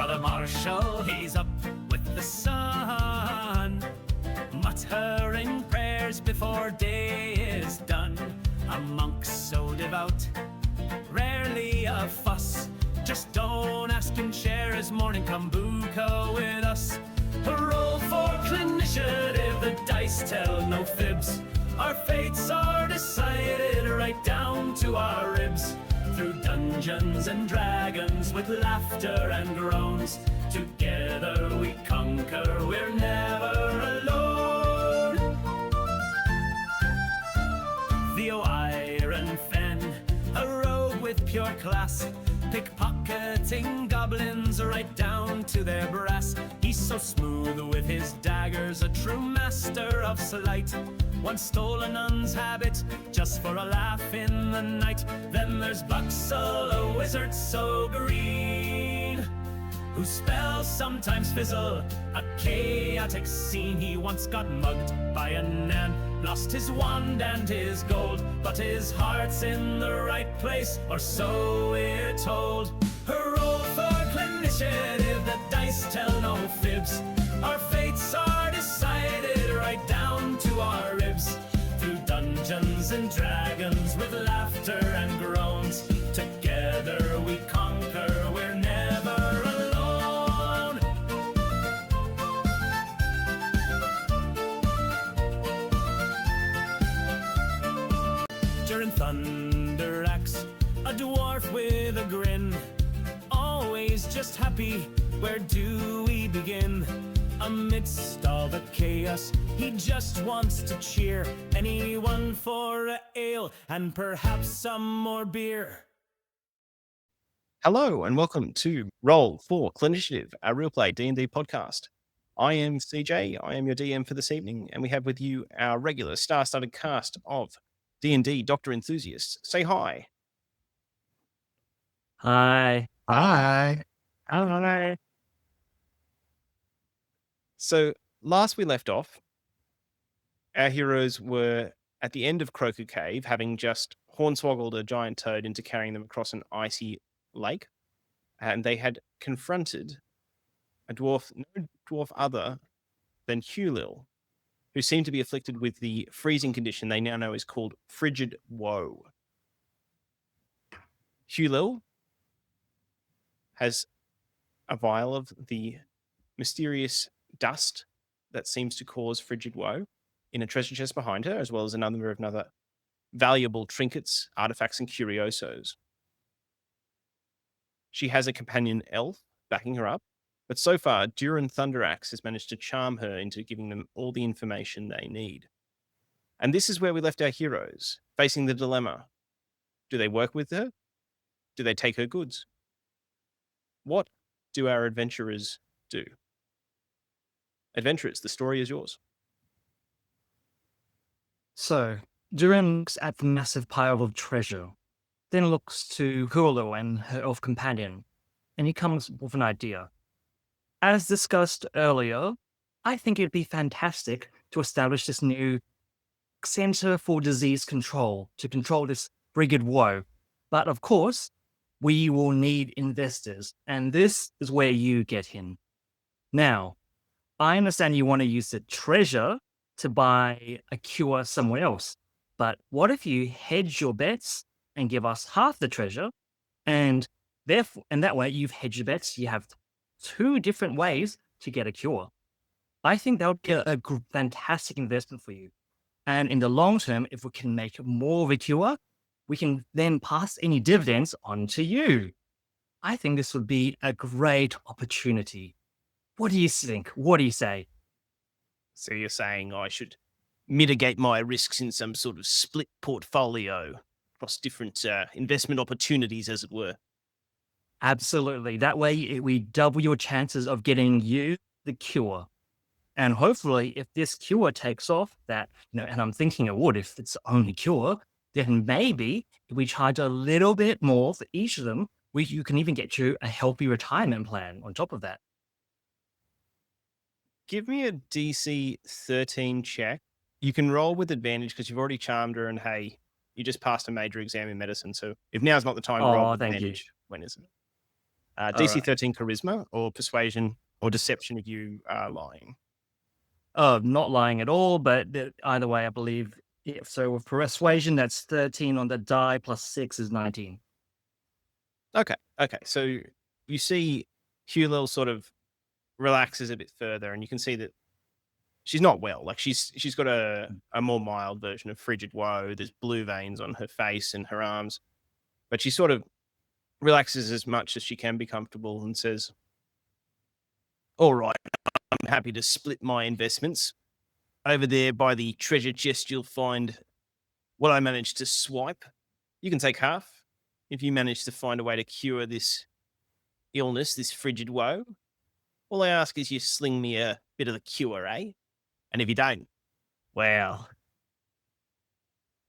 Brother Marshall, he's up with the sun, muttering prayers before day is done. A monk so devout, rarely a fuss. Just don't ask him, share his morning kombucha with us. A roll for Cliniciative, the dice tell no fibs. Our fates are decided right down to our ribs. Through dungeons and dragons with laughter and groans, together we conquer, we're never alone. Theo Iron Fin, a rogue with pure class, pickpocketing goblins right down to their brass. He's so smooth with his daggers, a true master of sleight. Once stole a nun's habit just for a laugh in the night. Then there's Buxel, a wizard so green, whose spells sometimes fizzle, a chaotic scene. He once got mugged by a nan, lost his wand and his gold, but his heart's in the right place, or so we're told. Roll for Cliniciative, the dice tell no fibs. Our fates are decided right down to our ribs. Through dungeons and dragons with laughter and groans, together we conquer, we're never alone. Durin Thunderaxe, a dwarf with a grin, always just happy, where do we begin? Amidst all the chaos, he just wants to cheer anyone for a ale and perhaps some more beer. Hello and welcome to Roll for Cliniciative, a real play D&D podcast. I am CJ, I am your DM for this evening, and we have with you our regular star-studded cast of D&D Doctor Enthusiasts. Say hi. Hi. Hi. Hi. So last we left off, our heroes were at the end of Croaker Cave, having just hornswoggled a giant toad into carrying them across an icy lake, and they had confronted a dwarf, no dwarf other than Hulil, who seemed to be afflicted with the freezing condition they now know is called Frigid Woe. Hulil has a vial of the mysterious dust that seems to cause Frigid Woe in a treasure chest behind her, as well as a number of other valuable trinkets, artifacts, and curiosos. She has a companion elf backing her up, but so far, Durin Thunderaxe has managed to charm her into giving them all the information they need. And this is where we left our heroes, facing the dilemma. Do they work with her? Do they take her goods? What do our adventurers do? Adventurers, the story is yours. So, Durin looks at the massive pile of treasure, then looks to Hulu and her elf companion, and he comes with an idea. As discussed earlier, I think it'd be fantastic to establish this new Center for Disease Control to control this Frigid Woe. But of course, we will need investors, and this is where you get in. Now, I understand you want to use the treasure to buy a cure somewhere else, but what if you hedge your bets and give us half the treasure, and therefore, and that way you've hedged your bets, you have two different ways to get a cure. I think that would be a fantastic investment for you. And in the long term, if we can make more of a cure, we can then pass any dividends on to you. I think this would be a great opportunity. What do you think? What do you say? So you're saying I should mitigate my risks in some sort of split portfolio across different investment opportunities, as it were? Absolutely. That way we double your chances of getting you the cure. And hopefully if this cure takes off, and I'm thinking it would if it's the only cure, then maybe if we charge a little bit more for each of them, you can even get you a healthy retirement plan on top of that. Give me a DC 13 check. You can roll with advantage because you've already charmed her, and hey, you just passed a major exam in medicine. So if now's not the time to roll with Thank you. advantage, when is it? All DC right. 13 charisma or persuasion or deception if you are lying. Oh, not lying at all, but either way, I believe. So with persuasion, that's 13 on the die plus 6 is 19. Okay. So you see Hulil sort of relaxes a bit further, and you can see that she's not well. Like she's got a more mild version of Frigid Woe. There's blue veins on her face and her arms, but she sort of relaxes as much as she can be comfortable and says, "All right, I'm happy to split my investments. Over there by the treasure chest, you'll find what I managed to swipe. You can take half if you manage to find a way to cure this illness, this Frigid Woe. All I ask is you sling me a bit of the cure, eh? And if you don't, well,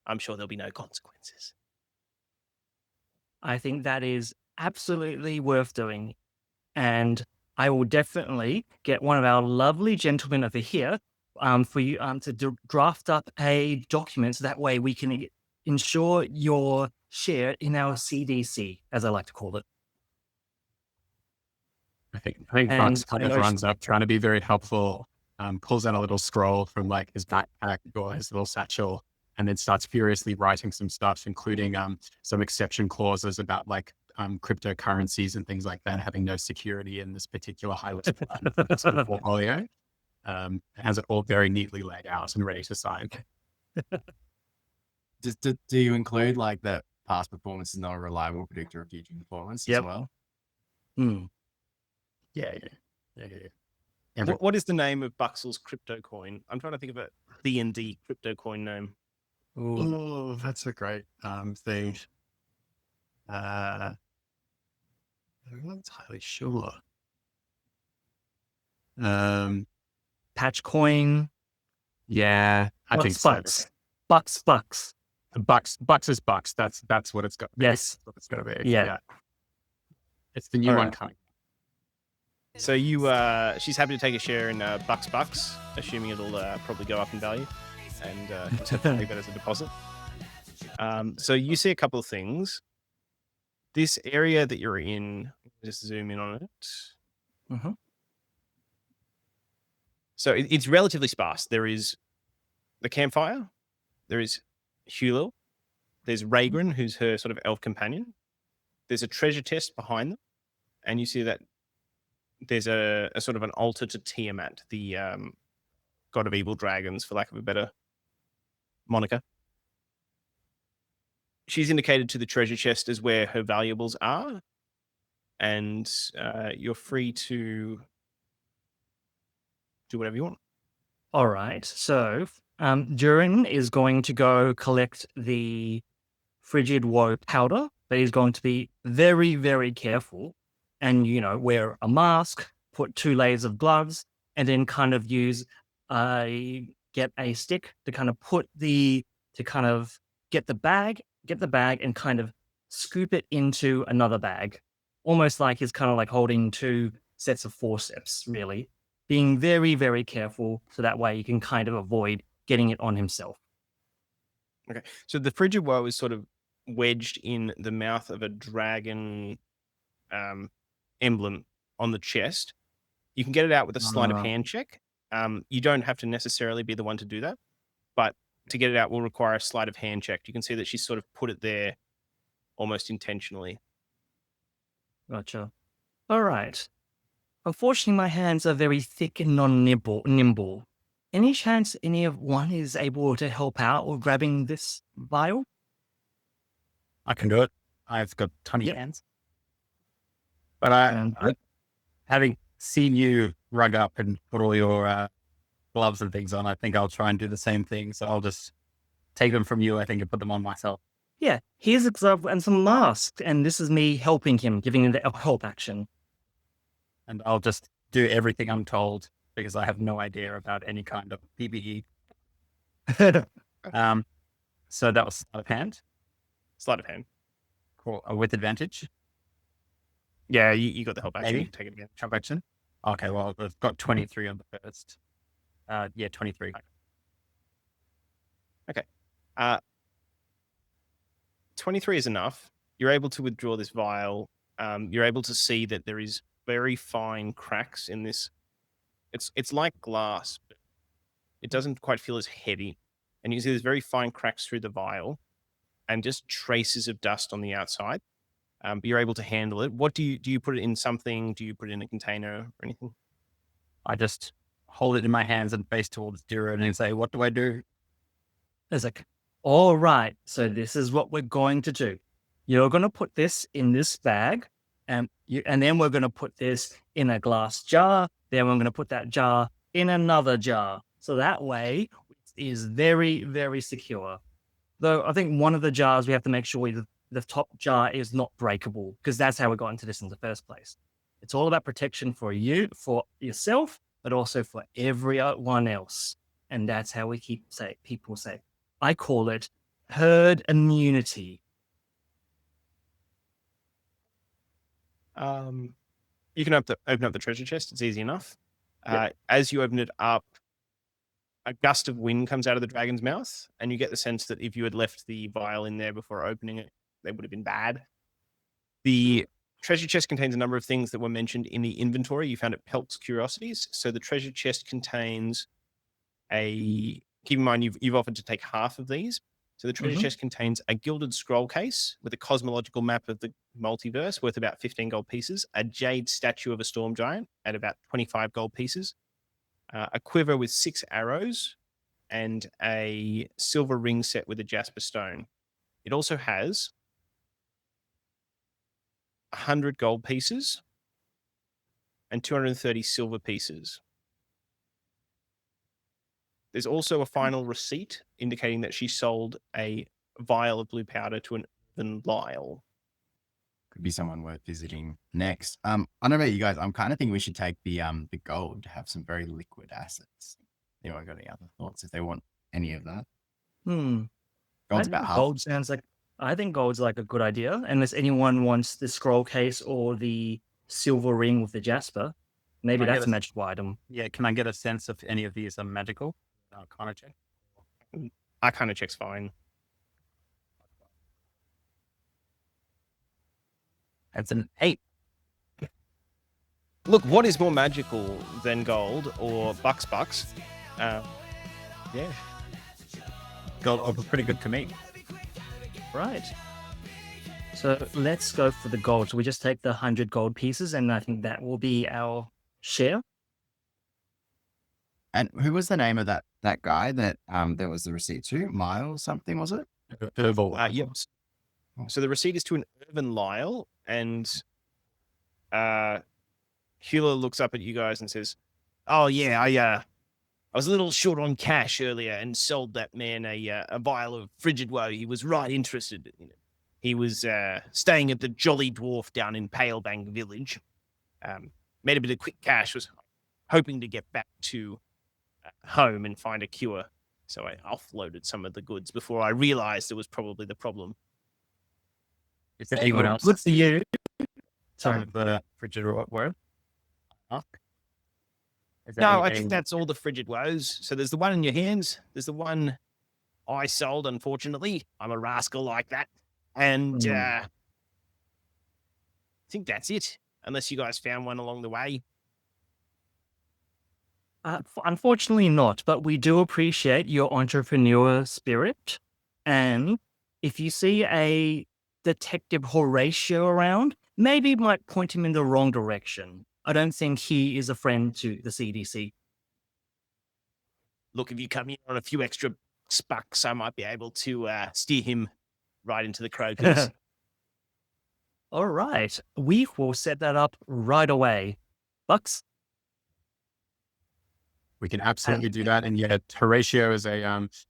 I'm sure there'll be no consequences." I think that is absolutely worth doing. And I will definitely get one of our lovely gentlemen over here for you to draft up a document so that way we can ensure your share in our CDC, as I like to call it. I think And Bucks I kind of know runs up trying to be very helpful, pulls out a little scroll from like his backpack or his little satchel, and then starts furiously writing some stuff, including some exception clauses about like cryptocurrencies and things like that, having no security in this particular high risk portfolio. Has it all very neatly laid out and ready to sign. Do you include like that past performance is not a reliable predictor of future performance as well? Hmm. Yeah. What is the name of Buxel's crypto coin? I'm trying to think of a D&D crypto coin name. Ooh. Oh, that's a great thing. I'm not entirely sure. Patch coin. Yeah, I think so. Bucks. Bucks is Bucks. That's what it's got. Yes. That's what it's got to be. Yeah. It's the new All one right. coming. So she's happy to take a share in Bucks, assuming it'll probably go up in value, and take that as a deposit. So you see a couple of things. This area that you're in, just zoom in on it. Mhm. So it's relatively sparse. There is the campfire. There is Hulil. There's Ragran, who's her sort of elf companion. There's a treasure chest behind them, and you see that there's a sort of an altar to Tiamat, the god of evil dragons, for lack of a better moniker. She's indicated to the treasure chest as where her valuables are, and you're free to do whatever you want. All right. So Durin is going to go collect the Frigid Woe powder, but he's going to be very, very careful and, wear a mask, put 2 layers of gloves, and then kind of get a stick to kind of get the bag and kind of scoop it into another bag. Almost like he's kind of like holding 2 sets of forceps, really. Being very, very careful so that way he can kind of avoid getting it on himself. Okay. So the Frigid Woe is sort of wedged in the mouth of a dragon emblem on the chest. You can get it out with a sleight of hand check. You don't have to necessarily be the one to do that, but to get it out will require a sleight of hand check. You can see that she's sort of put it there almost intentionally. Gotcha. All right. Unfortunately, my hands are very thick and non-nimble. Any chance any of one is able to help out with grabbing this vial? I can do it. I've got tiny hands. But having seen you rug up and put all your gloves and things on, I think I'll try and do the same thing. So I'll just take them from you, I think, and put them on myself. Yeah, here's a glove and some masks, and this is me helping him, giving him the help action. And I'll just do everything I'm told because I have no idea about any kind of PPE. So that was sleight of hand. Sleight of hand. Cool. With advantage. Yeah, you got the help action. Maybe. You can take it again. Help action. Okay, well, I've got 23 on the first. 23. Okay. 23 is enough. You're able to withdraw this vial. you're able to see that there is very fine cracks in this. It's like glass, but it doesn't quite feel as heavy. And you can see there's very fine cracks through the vial and just traces of dust on the outside. But you're able to handle it. What do you put it in something? Do you put it in a container or anything? I just hold it in my hands and face towards Durin and say, what do I do? It's like, all right, so this is what we're going to do. You're going to put this in this bag, and then we're going to put this in a glass jar. Then we're going to put that jar in another jar. So that way it is very, very secure. Though I think one of the jars we have to make sure the top jar is not breakable, because that's how we got into this in the first place. It's all about protection for you, for yourself, but also for everyone else. And that's how we keep people safe. I call it herd immunity. You can open up the treasure chest. It's easy enough. As you open it up, a gust of wind comes out of the dragon's mouth, and you get the sense that if you had left the vial in there before opening it, they would have been bad. The treasure chest contains a number of things that were mentioned in the inventory. You found at Pelt's Curiosities. So the treasure chest contains keep in mind, you've offered to take half of these. So the treasure chest contains a gilded scroll case with a cosmological map of the multiverse worth about 15 gold pieces, a jade statue of a storm giant at about 25 gold pieces, a quiver with 6 arrows, and a silver ring set with a jasper stone. It also has 100 gold pieces and 230 silver pieces. There's also a final receipt indicating that she sold a vial of blue powder to an Earthen Lyle. Could be someone worth visiting next. I don't know about you guys. I'm kind of thinking we should take the gold to have some very liquid assets. Anyone got any other thoughts if they want any of that? Gold's about half. Gold sounds like, I think gold's like a good idea, unless anyone wants the scroll case or the silver ring with the jasper. Maybe that's a magical item. Yeah, can I get a sense if any of these are magical? Arcana check. Arcana check's fine. That's an 8. Look, what is more magical than gold or bucks? Yeah. Gold are pretty good to me. Right. So let's go for the gold. So we just take the 100 gold pieces, and I think that will be our share. And who was the name of that guy that there was the receipt to? Miles something, was it? Yep. So the receipt is to an Earthen Lyle, and Hula looks up at you guys and says, "Oh yeah, I was a little short on cash earlier and sold that man a vial of Frigid Woe. He was right interested in it. He was staying at the Jolly Dwarf down in Palebank Village. Made a bit of quick cash, was hoping to get back to home and find a cure. So I offloaded some of the goods before I realized it was probably the problem." Is there anyone else? Good for you. Sorry. The Frigid Woe? No, I think that's all the Frigid Woes. So there's the one in your hands. There's the one I sold, unfortunately. I'm a rascal like that. And I think that's it, unless you guys found one along the way. Unfortunately not, but we do appreciate your entrepreneur spirit. And if you see a Detective Horatio around, maybe you might point him in the wrong direction. I don't think he is a friend to the CDC. Look, if you come in on a few extra spucks, I might be able to steer him right into the croakers. All right. We will set that up right away. Bucks? We can absolutely do that. And yet Horatio is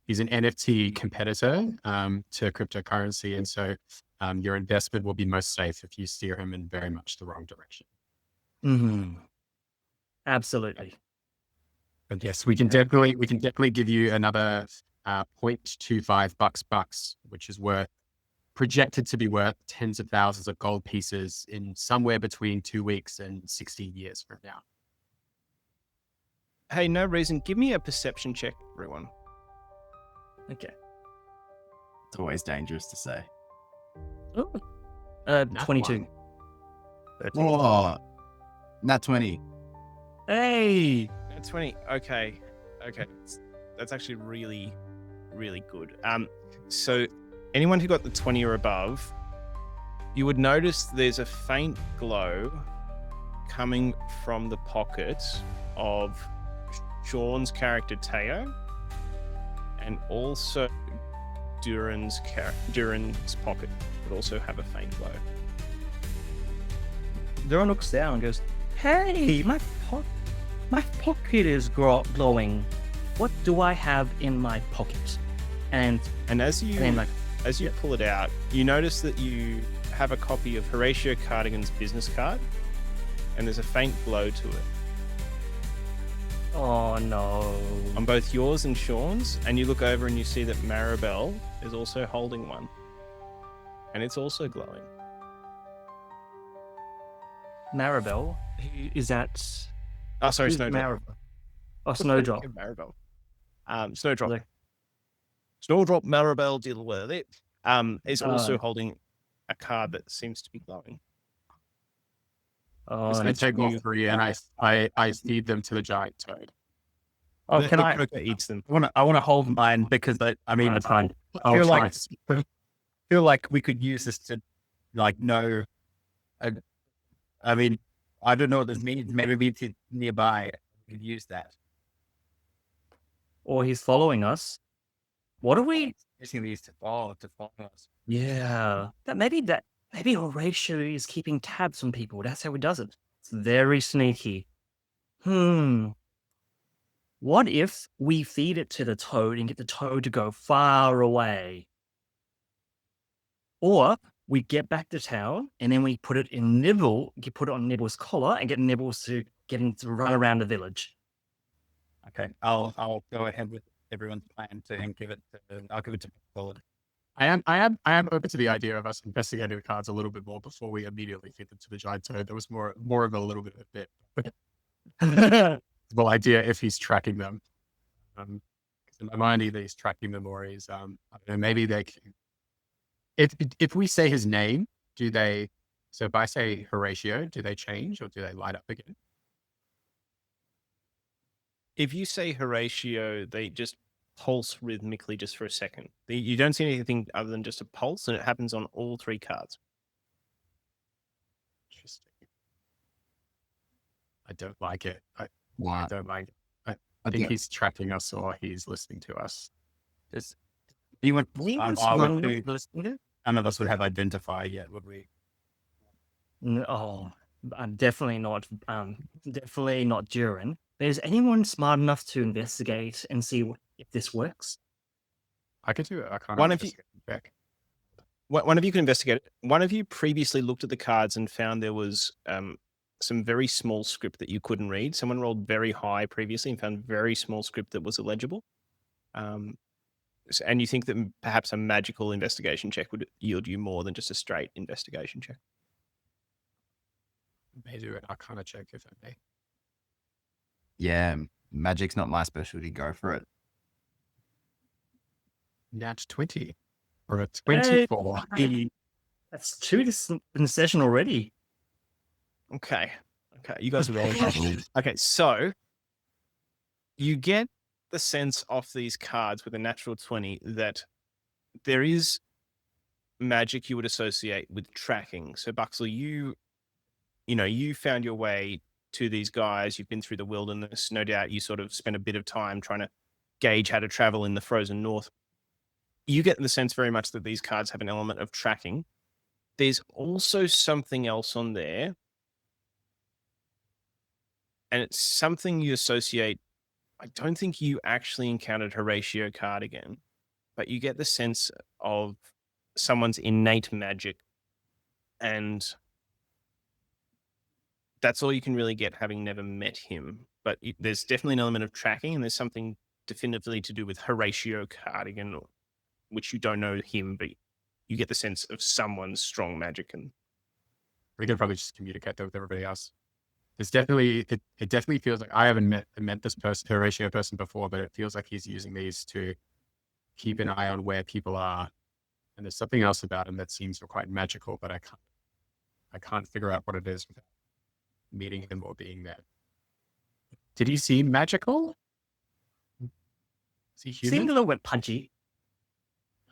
he's an NFT competitor to cryptocurrency. And so your investment will be most safe if you steer him in very much the wrong direction. Absolutely. But yes, we can definitely give you another 0.25 bucks, which is projected to be worth tens of thousands of gold pieces in somewhere between 2 weeks and 16 years from now. Hey, no reason. Give me a perception check, everyone. Okay. It's always dangerous to say. Oh. 22. Oh, nat 20. Hey, That's 20. Okay. That's actually really, really good. So anyone who got the 20 or above, you would notice there's a faint glow coming from the pocket of Sean's character Theo, and also Durin's pocket would also have a faint glow. Durin looks down and goes, "Hey, my pocket is glowing. What do I have in my pocket?" And as you then pull it out, you notice that you have a copy of Horatio Cardigan's business card, and there's a faint glow to it oh no. on both yours and Sean's. And you look over and you see that Maribel is also holding one, and it's also glowing. Maribel, who is that? Oh, sorry, Who's Snowdrop. Maribel? Oh, Snowdrop. Maribel. Snowdrop. Like- Snowdrop Maribel Dilworthy is also Oh. holding a card that seems to be glowing. Oh, I take all three and I feed them to the giant toad. Oh, can I? Croaker eats them. I want to hold mine because I mean, that's fine. I feel like we could use this to like know. I mean, I don't know what this means. Maybe it's nearby. We could use that. Or he's following us. What are we? Using these to follow us. Yeah, maybe Horatio is keeping tabs on people. That's how he does it. It's very sneaky. What if we feed it to the toad and get the toad to go far away? Or we get back to town and then we put it in Nibble, you put it on Nibble's collar and get Nibbles to get him to run around the village. Okay, I'll go ahead with everyone's plan and give it. I'll give it to Buxel. I am open to the idea of us investigating the cards a little bit more before we immediately feed them to the giant toad. There was more of a little bit of a bit. Well, idea if he's tracking them. Because in my mind, either he's tracking them or he's I don't know, maybe they can, if we say his name, do they, so if I say Horatio, do they change or do they light up again? If you say Horatio, they just pulse rhythmically just for a second. You don't see anything other than just a pulse, and it happens on all three cards. Interesting. I don't like it. I What? don't like it. I think he's tracking us or he's listening to us. Does anyone? None None of us would have identify yet, would we? Oh, definitely not. Definitely not Durin. Is anyone smart enough to investigate and see if this works? I could do it. I can't. One of you- back. One of you can investigate it. One of you previously looked at the cards and found there was some very small script that you couldn't read. Someone rolled very high previously and found very small script that was illegible. And you think that perhaps a magical investigation check would yield you more than just a straight investigation check. May do it. I kind of check if I may. Yeah, magic's not my specialty. Go for it. Nat 20 or a 24. That's two in session already. Okay. You guys are rolling. Okay, so you get the sense off these cards with a natural 20 that there is magic you would associate with tracking. So Buxel, you found your way to these guys. You've been through the wilderness. No doubt you sort of spent a bit of time trying to gauge how to travel in the frozen north. You get the sense very much that these cards have an element of tracking. There's also something else on there, and it's something you associate. I don't think you actually encountered Horatio Cardigan, but you get the sense of someone's innate magic, and that's all you can really get having never met him. But there's definitely an element of tracking, and there's something definitively to do with Horatio Cardigan, which you don't know him, but you get the sense of someone's strong magic. And We could probably just communicate that with everybody else. It's definitely, it definitely feels like I haven't met this person, Horatio person before, but it feels like he's using these to keep an eye on where people are. And there's something else about him that seems quite magical, but I can't figure out what it is without meeting him or being there. Did he seem magical? Is he Seemed a human? little bit punchy.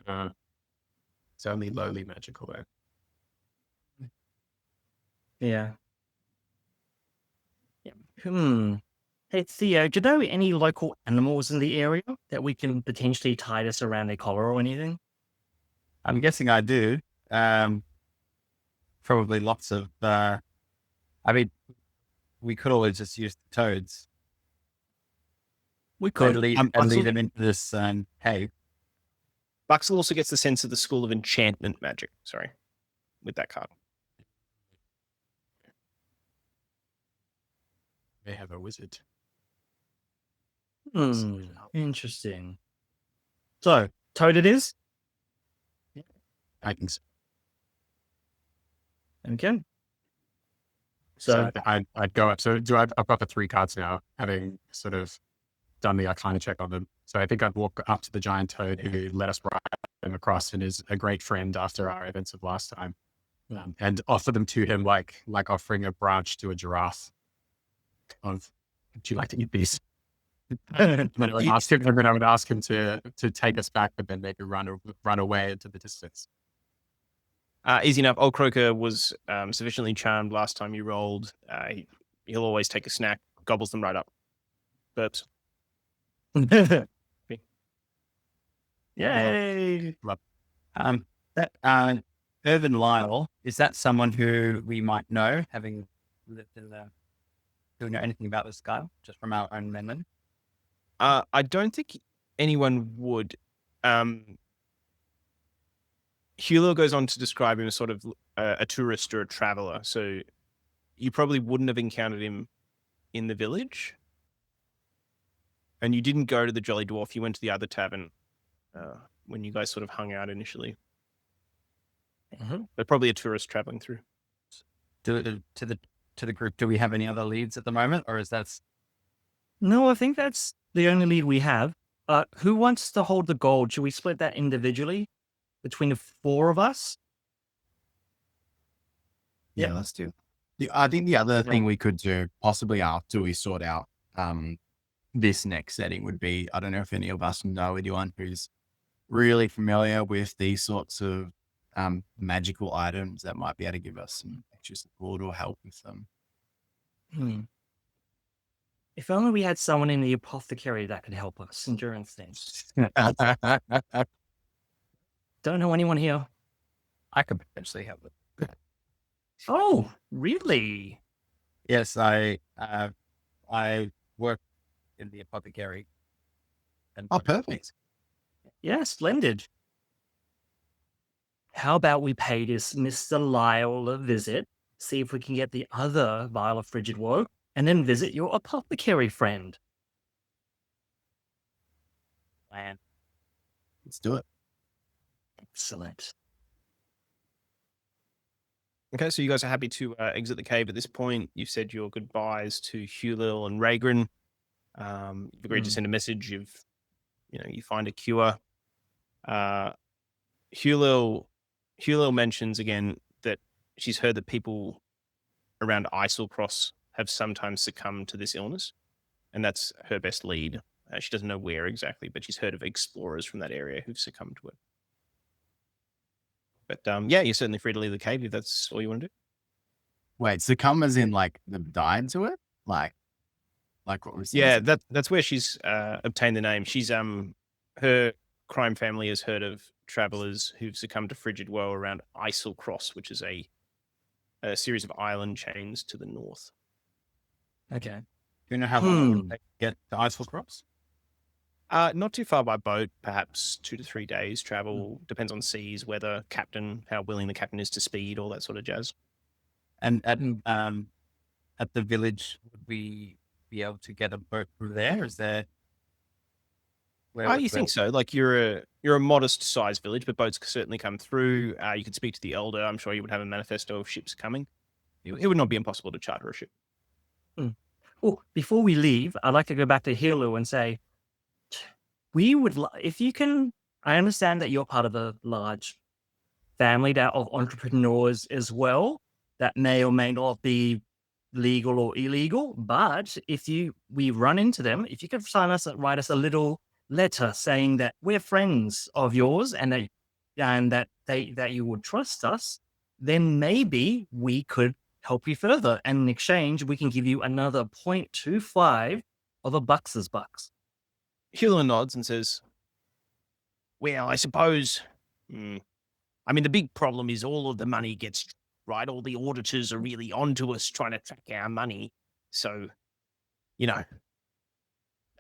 It's only lowly magical though. Yeah. Hey, Theo, do you know any local animals in the area that we can potentially tie this around their collar or anything? I'm guessing I do. Probably lots of. I mean, we could always just use the toads We and could. lead, them into this cave. Buxel also gets the sense of the School of Enchantment magic. Sorry, with that card. They have a wizard. Interesting. So, toad it is? I think so. Okay. So I'd go up. So I've got the 3 cards now, having sort of done the Arcana check on them. So I think I'd walk up to the giant toad who let us ride him across and is a great friend after our events of last time, and offer them to him like offering a branch to a giraffe. Of, would you like to eat these? And then I would ask him to take us back, but then maybe run away into the distance. Easy enough. Old Croaker was sufficiently charmed last time you rolled. He'll always take a snack, gobbles them right up. Burps. Yay! That Irvin Lyle, is that someone who we might know, having lived in the? Do we know anything about this guy just from our own memory? I don't think anyone would. Hulio goes on to describe him as sort of a tourist or a traveler. So you probably wouldn't have encountered him in the village. And you didn't go to the Jolly Dwarf. You went to the other tavern when you guys sort of hung out initially. But probably a tourist traveling through. To the group, do we have any other leads at the moment, or is that? No, I think that's the only lead we have. Who wants to hold the gold? Should we split that individually between the 4 of us? Yeah, let's do. I think the other thing we could do, possibly after we sort out this next setting, would be, I don't know if any of us know anyone who's really familiar with these sorts of magical items that might be able to give us some extra support or help with them. If only we had someone in the apothecary that could help us. Endurance things. Don't know anyone here. I could potentially help with. Oh, really? Yes, I work in the apothecary. And Oh, perfect. Yeah, splendid. How about we pay this Mr. Lyle a visit, see if we can get the other Vial of Frigid Woe, and then visit your apothecary friend. plan. Let's do it. Excellent. Okay, so you guys are happy to exit the cave at this point. You've said your goodbyes to Hulil and Ragran. You've agreed to send a message. You find a cure. Hulil mentions again that she's heard that people around EiselCross have sometimes succumbed to this illness, and that's her best lead. She doesn't know where exactly, but she's heard of explorers from that area who've succumbed to it. But yeah, you're certainly free to leave the cave if that's all you want to do. Wait, succumb as in like they've died to it? Like what was Yeah, that's where she's obtained the name. She's her crime family has heard of travelers who've succumbed to Frigid Woe around EiselCross, which is a series of island chains to the north. Okay. Do you know how long it would take to get to EiselCross? Not too far by boat, perhaps 2 to 3 days travel. Depends on seas, weather, captain, how willing the captain is to speed, all that sort of jazz. And at the village, would we be able to get a boat through there? Is there? You think so? Like you're a modest sized village, but boats could certainly come through. You could speak to the elder. I'm sure you would have a manifesto of ships coming. It would not be impossible to charter a ship. Oh, before we leave, I'd like to go back to Hilo and say, we would, if you can, I understand that you're part of a large family of entrepreneurs as well. that may or may not be legal or illegal. But if we run into them, if you could write us a little letter saying that we're friends of yours and that you would trust us, then maybe we could help you further. And in exchange, we can give you another 0.25 of a Bux's bucks. Hula nods and says, well, I suppose, I mean, the big problem is all of the money gets, right? All the auditors are really onto us trying to track our money. So, you know,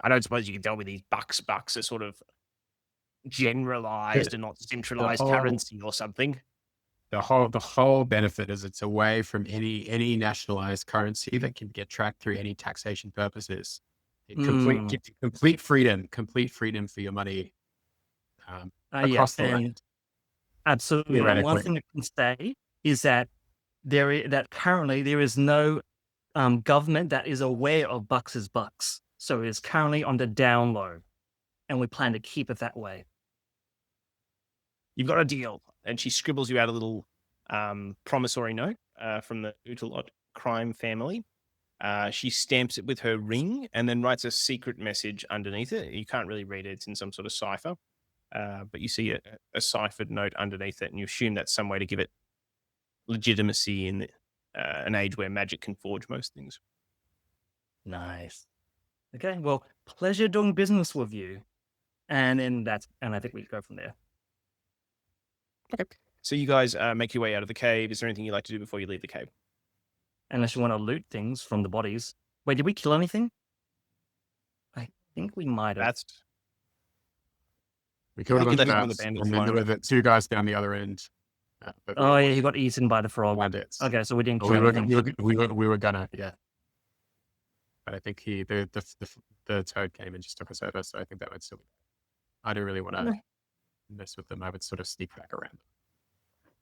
I don't suppose you can tell me these bucks are sort of generalized and not centralized currency or something. The whole benefit is it's away from any nationalized currency that can get tracked through any taxation purposes. Gives you complete freedom for your money across the land. Absolutely. And one thing I can say is that currently there is no government that is aware of Bux's bucks. So it's currently on the down low, and we plan to keep it that way. You've got a deal. And she scribbles you out a little promissory note from the Utalot crime family. She stamps it with her ring and then writes a secret message underneath it. You can't really read it. It's in some sort of cipher. But you see a ciphered note underneath it, and you assume that's some way to give it legitimacy in an age where magic can forge most things. Nice. Okay, well, pleasure doing business with you. And I think we go from there. Okay. So you guys make your way out of the cave. Is there anything you'd like to do before you leave the cave? Unless you want to loot things from the bodies. Wait, did we kill anything? I think we might have. We killed a bunch of the bats, bandits and then there were the two guys down the other end. He got eaten by the frog. Bandits. Okay, so we didn't kill anything. We were gonna, yeah. But I think the toad came and just took us over, so I think that would still. I don't really want to mess with them. I would sort of sneak back around.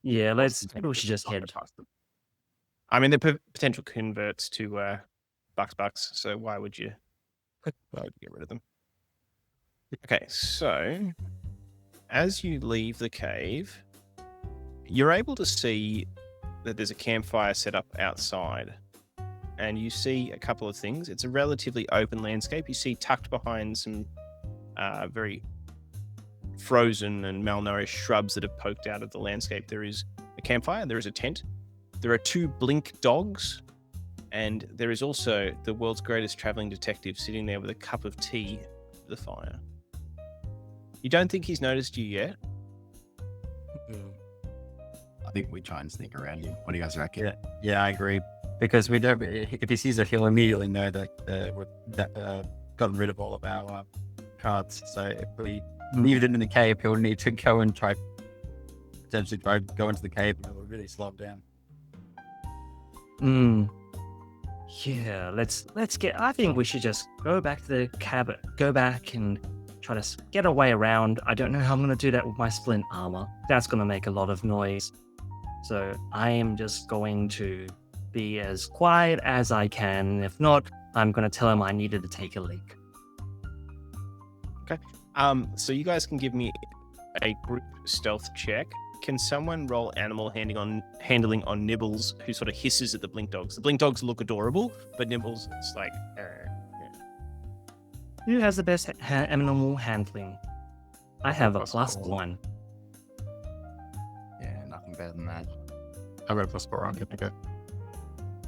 Yeah, we should just head past them. I mean, they're potential converts to bucks, so why would you get rid of them? Okay, so as you leave the cave, you're able to see that there's a campfire set up outside, and you see a couple of things. It's a relatively open landscape. You see tucked behind some very frozen and malnourished shrubs that have poked out of the landscape. There is a campfire, there is a tent, there are 2 blink dogs, and there is also the world's greatest traveling detective sitting there with a cup of tea at the fire. You don't think he's noticed you yet? I think we try and sneak around him. What do you guys reckon? Yeah, I agree. Because we don't. If he sees it, he'll immediately know that we've gotten rid of all of our cards. So if we leave it in the cave, he'll need to go and potentially go into the cave, and it'll really slow him down. Yeah, let's get. I think we should just go back to the cabin. Go back and try to get a way around. I don't know how I'm going to do that with my splint armor. That's going to make a lot of noise. So I am just going to be as quiet as I can. If not, I'm going to tell him I needed to take a leak. Okay. So you guys can give me a group stealth check. Can someone roll animal handling on Nibbles, who sort of hisses at the blink dogs? The blink dogs look adorable, but Nibbles is like, Who has the best animal handling? I have a +1. Yeah, nothing better than that. I've got a +4 on it. Okay.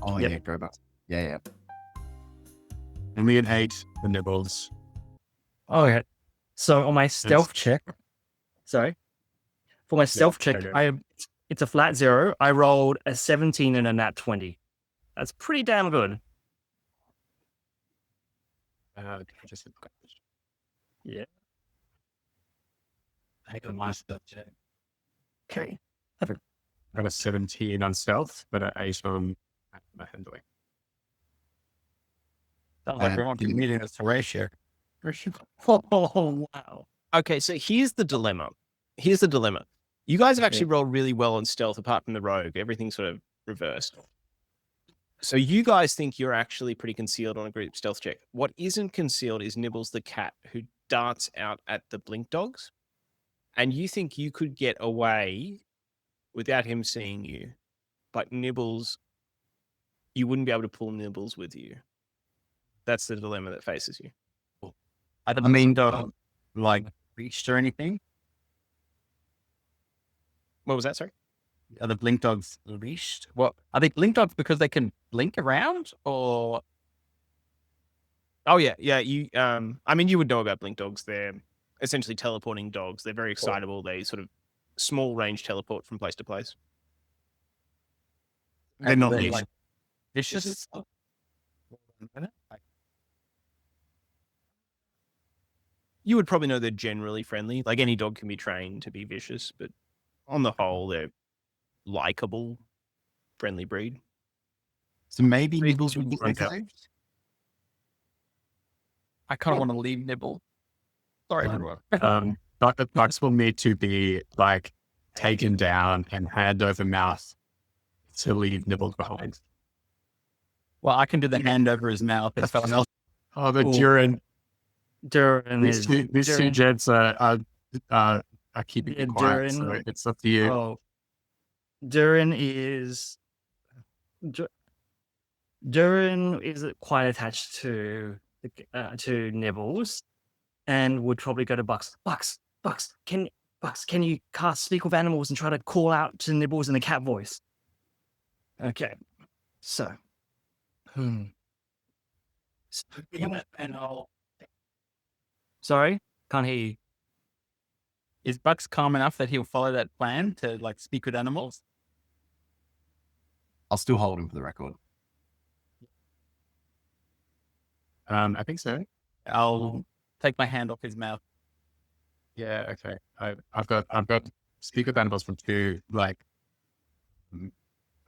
Oh, Yep. yeah, go back. Yeah. And me and 8, the Nibbles. Okay. So on my stealth check, for my stealth check, okay. it's a flat 0. I rolled a 17 and a nat 20. That's pretty damn good. Yeah. I got my stealth check. Okay. I got a 17 on stealth, but an 8 on handling. Sounds like we're on meeting as a ratio. Oh, wow. okay, so here's the dilemma. You guys have actually rolled really well on stealth, apart from the rogue. Everything's sort of reversed. So you guys think you're actually pretty concealed on a group stealth check. What isn't concealed is Nibbles the cat, who darts out at the blink dogs. And you think you could get away without him seeing you. but Nibbles, you wouldn't be able to pull Nibbles with you. That's the dilemma that faces you. I mean, don't like reached or anything. What was that? Sorry. Are the blink dogs leashed? What are they blink dogs because they can blink around, or Oh yeah. You I mean, you would know about blink dogs. They're essentially teleporting dogs. They're very excitable. They sort of small range teleport from place to place. They're not leashed. like vicious? You would probably know they're generally friendly. Like any dog can be trained to be vicious, but on the whole, they're likable, friendly breed. So maybe Nibbles would be okay. I kind of want to leave Nibble. Sorry, everyone. The bucks will need to be like taken down and hand over mouth to leave Nibbles behind. Well, I can do the hand over his mouth. If someone else. Oh, but Cool. Durin, Durin these two gents are keeping Yeah, it quiet, Durin. so it's up to you. Oh, Durin is Durin is quite attached to Nibbles, and would probably go to Bucks. Bucks, can you cast Speak with Animals and try to call out to Nibbles in a cat voice? Okay, so, And I'll. sorry, can't hear you. Is Bucks calm enough that he'll follow that plan to like speak with animals? I'll still hold him for the record. I think so. I'll take my hand off his mouth. Yeah, okay. I've got Speak with Animals from 2, like,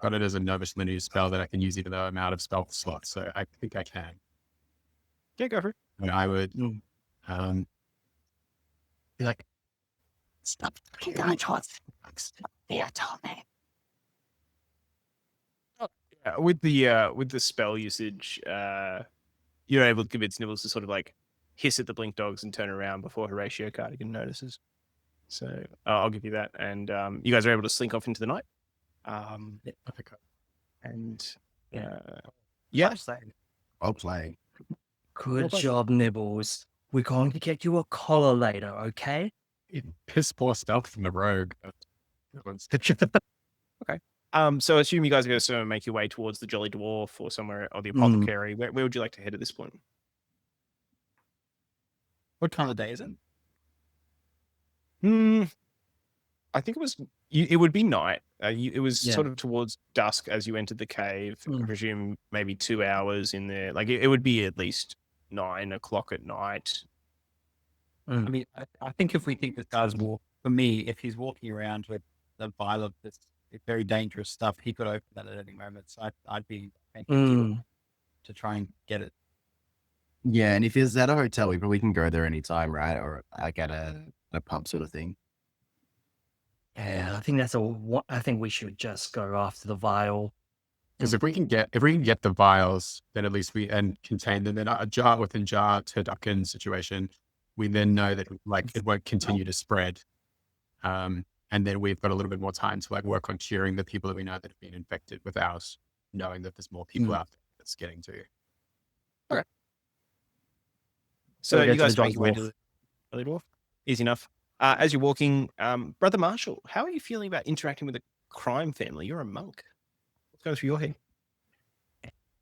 got it as a Novus Lineage spell that I can use even though I'm out of spell slots, so I think I can. Yeah, go for it. And I would be like, Stop going towards Theo told me. With the spell usage, you're able to convince Nibbles to sort of like hiss at the blink dogs and turn around before Horatio Cardigan notices. So I'll give you that, and you guys are able to slink off into the night. And yeah, Well played. Good job, Nibbles. We're going to get you a collar later, okay? piss poor stealth from the rogue. so assume you guys are going to sort of make your way towards the Jolly Dwarf or somewhere, or the apothecary. Where would you like to head at this point? What time of the day is it? I think it would be night. It was Yeah. sort of towards dusk as you entered the cave. I presume maybe 2 hours in there. Like it would be at least 9 o'clock at night. I mean, I think if we think this guy's for me, if he's walking around with the vial of this very dangerous stuff, he could open that at any moment. So I'd be thinking to try and get it. Yeah, and if it's at a hotel, we probably can go there anytime, right? Or like at a pub sort of thing. Yeah, I think I think we should just go after the vial. Because if we can get the vials, then at least and contain them in a jar within jar turducken situation, we then know that like it won't continue to spread. And then we've got a little bit more time to like work on curing the people that we know that have been infected without knowing that there's more people out there that's getting to you. Okay. So we'll you get to guys the make your way Dwarf. to the Jolly Dwarf. Easy enough. As you're walking, Brother Marshall, how are you feeling about interacting with a crime family? You're a monk. What's going through your head?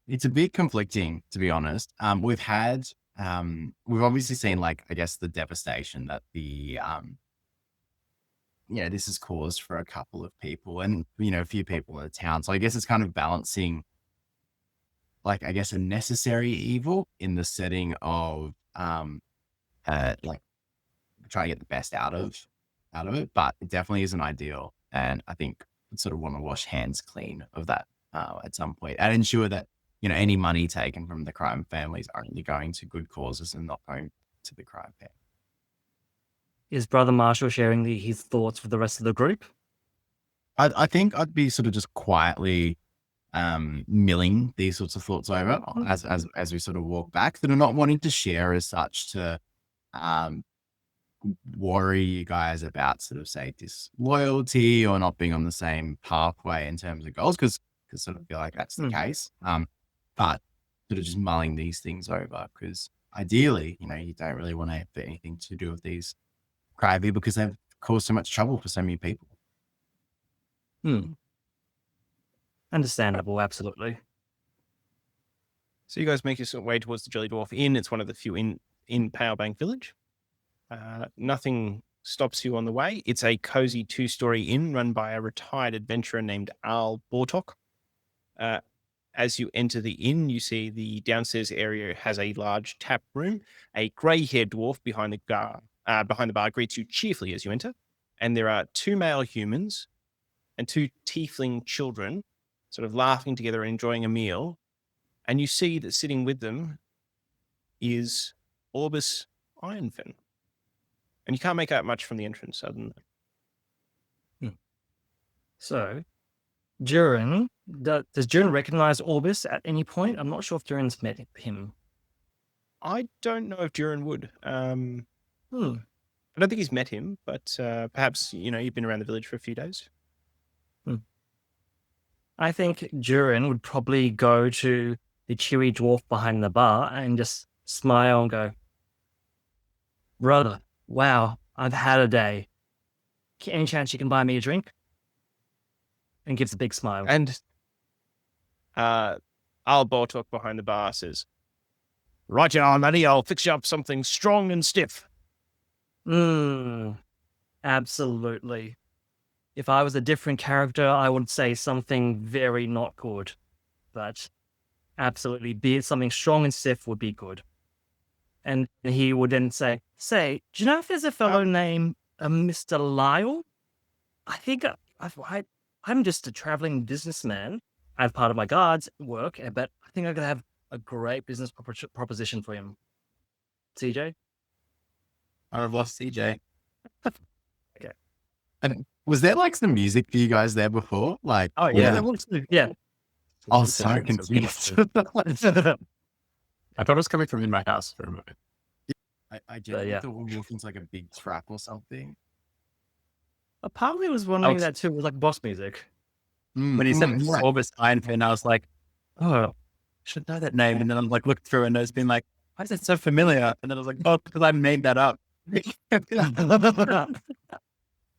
It's a bit conflicting, to be honest. We've obviously seen, like, I guess the devastation that this has caused for a couple of people and, a few people in the town. So I guess it's kind of balancing, like, I guess a necessary evil in the setting of, like, trying to get the best out of it, but it definitely isn't ideal. And I think we sort of want to wash hands clean of that at some point and ensure that, any money taken from the crime families are only going to good causes and not going to the crime family. Is Brother Marshall sharing his thoughts with the rest of the group? I think I'd be sort of just quietly milling these sorts of thoughts over as we sort of walk back, that are not wanting to share as such to worry you guys about sort of say disloyalty or not being on the same pathway in terms of goals? Because sort of feel like that's the case. But sort of just mulling these things over, because ideally, you don't really want to have anything to do with these crabby because they've caused so much trouble for so many people. Understandable, absolutely. So you guys make your way towards the Jelly Dwarf Inn. It's one of the few in Powerbank Village. Nothing stops you on the way. It's a cozy 2-story inn run by a retired adventurer named Al Bortok. As you enter the inn, you see the downstairs area has a large tap room. A grey-haired dwarf behind the bar greets you cheerfully as you enter. And there are 2 male humans and 2 tiefling children sort of laughing together and enjoying a meal. And you see that sitting with them is Orus Iron Fin. And you can't make out much from the entrance other than that. So, Durin, does Durin recognize Orbis at any point? I'm not sure if Durin's met him. I don't know if Durin would. I don't think he's met him, but perhaps, you've been around the village for a few days. I think Durin would probably go to the cheery dwarf behind the bar and just smile and go, "Brother, wow, I've had a day. Any chance you can buy me a drink?" And gives a big smile. And Al Bortok behind the bar says, "Right you are, laddie. I'll fix you up something strong and stiff." Absolutely. If I was a different character, I would say something very not good. But absolutely, be it something strong and stiff would be good. And he would then say, do you know if there's a fellow named Mr. Lyle? I think I'm just a traveling businessman. I have part of my guards work, but I think I could have a great business proposition for him. CJ? I've lost CJ. Okay. And was there like some music for you guys there before? Like, Oh, yeah. Yeah. I was so confused. I thought it was coming from in my house for a moment. I genuinely thought we were walking to like a big trap or something. A part of me was wondering that too. It was like boss music. When he said Orus Iron Fin, I was like, oh, I should know that name. And then I'm like, looked through and it's been like, why is that so familiar? And then I was like, oh, because I made that up. I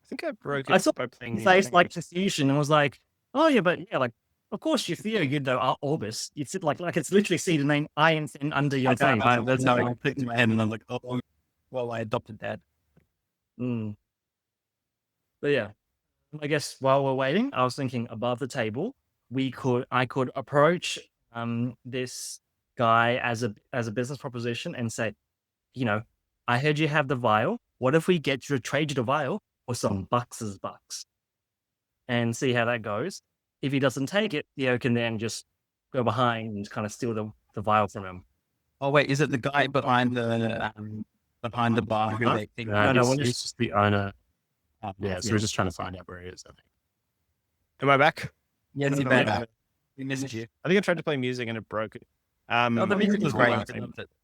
think I broke it I saw by playing his face like confusion and was like, oh yeah, but yeah, like of course you Theo, you'd know Orbis. You'd sit like it's literally see the name Iron Fin under your face. That's how I clicked in my head and I'm like, oh, well, I adopted that. But yeah, I guess while we're waiting, I was thinking above the table, I could approach this guy as a business proposition and say, I heard you have the vial. What if we get you to trade you the vial for some bucks and see how that goes? If he doesn't take it, Theo can then just go behind and kind of steal the vial from him. Oh wait, is it the guy behind the bar who they think? No, it's just the owner. So we're just trying to find out where he is, I think. Am I back? Yes, you're back. We missed you. I think I tried to play music and it broke it. The music was great.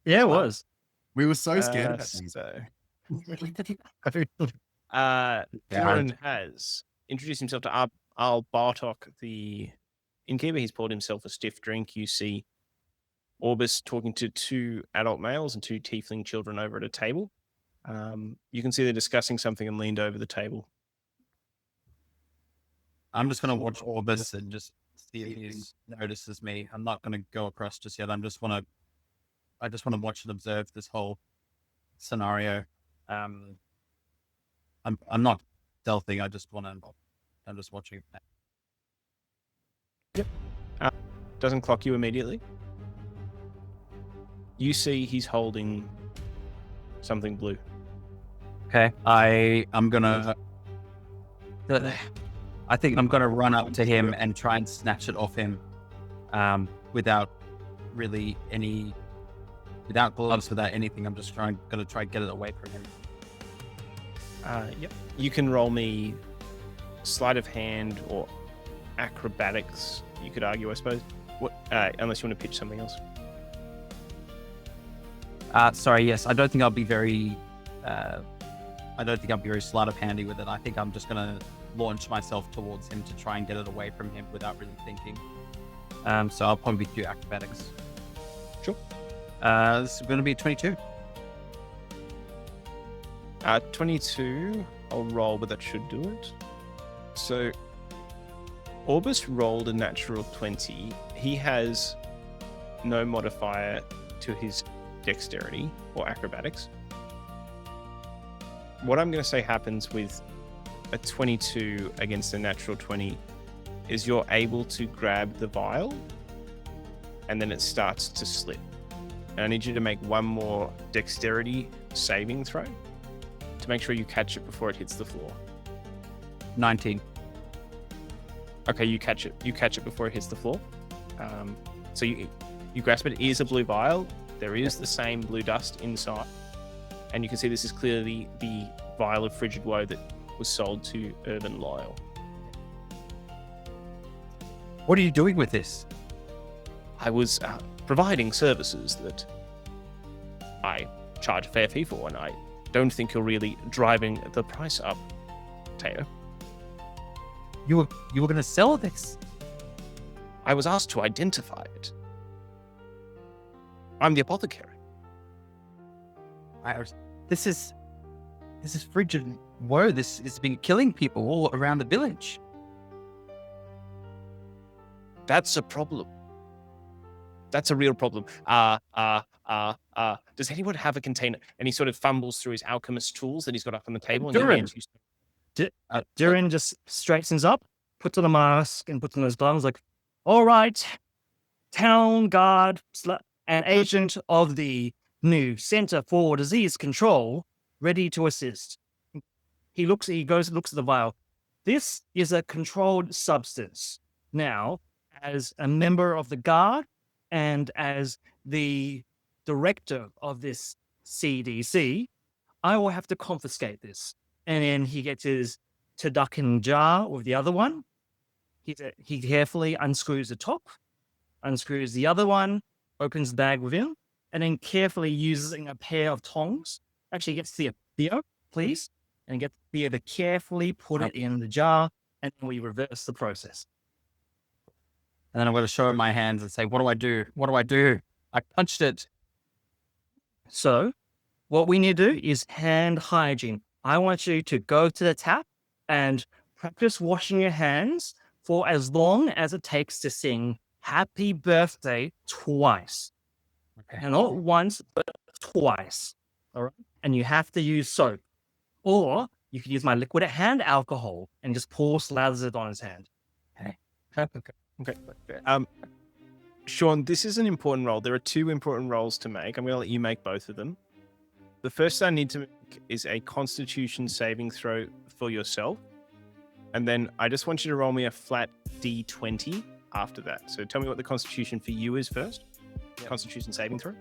Yeah, it was. We were so scared of that thing. Durin has introduced himself to Al Bartok, the innkeeper. He's poured himself a stiff drink. You see Orbis talking to 2 adult males and 2 tiefling children over at a table. You can see they're discussing something and leaned over the table. I'm just going to watch Orbis and just see if he notices me. I'm not going to go across just yet. I just want to watch and observe this whole scenario. I'm not stealthing. I'm just watching. Yep. Doesn't clock you immediately. You see he's holding something blue. Okay. I think I'm gonna run up to him and try and snatch it off him, without gloves, without anything. I'm just gonna try and get it away from him. Yep. You can roll me sleight of hand or acrobatics. You could argue, I suppose. Unless you want to pitch something else. Sorry. Yes, I don't think I'll be very I don't think I'll be very sleight of handy with it. I think I'm just going to launch myself towards him to try and get it away from him without really thinking. So I'll probably do acrobatics. Sure. This is going to be 22. 22, I'll roll, but that should do it. So, Orus rolled a natural 20. He has no modifier to his dexterity or acrobatics. What I'm going to say happens with a 22 against a natural 20 is you're able to grab the vial and then it starts to slip. And I need you to make one more dexterity saving throw to make sure you catch it before it hits the floor. 19. Okay, you catch it. You catch it before it hits the floor. So you grasp it. It is a blue vial. There is the same blue dust inside. And you can see this is clearly the vial of Frigid Woe that was sold to Urban Loyal. What are you doing with this? I was providing services that I charge a fair fee for, and I don't think you're really driving the price up, Theo. You were going to sell this? I was asked to identify it. I'm the apothecary. This is Frigid Woe. This has been killing people all around the village. That's a problem. That's a real problem. Does anyone have a container? And he sort of fumbles through his alchemist tools that he's got up on the table. Durin. Durin just straightens up, puts on a mask, and puts on his gloves. Like, all right, town guard and agent of the new Center for Disease Control, ready to assist. He looks at the vial. This is a controlled substance. Now, as a member of the guard and as the director of this CDC, I will have to confiscate this. And then he gets his turducken jar with the other one. He carefully unscrews the top, unscrews the other one, opens the bag within, and then carefully using a pair of tongs, actually gets Theo, please, and get Theo to carefully put it in the jar, and then we reverse the process. And then I'm going to show him my hands and say, what do I do? What do I do? I punched it. So what we need to do is hand hygiene. I want you to go to the tap and practice washing your hands for as long as it takes to sing Happy Birthday twice. Okay. And not once, but twice. All right. And you have to use soap. Or you can use my liquid hand alcohol and just pour slathers it on his hand. Okay. Sean, this is an important role. There are two important roles to make. I'm going to let you make both of them. The first I need to make is a Constitution saving throw for yourself. And then I just want you to roll me a flat D20 after that. So tell me what the Constitution for you is first. Yep. Constitution saving throw.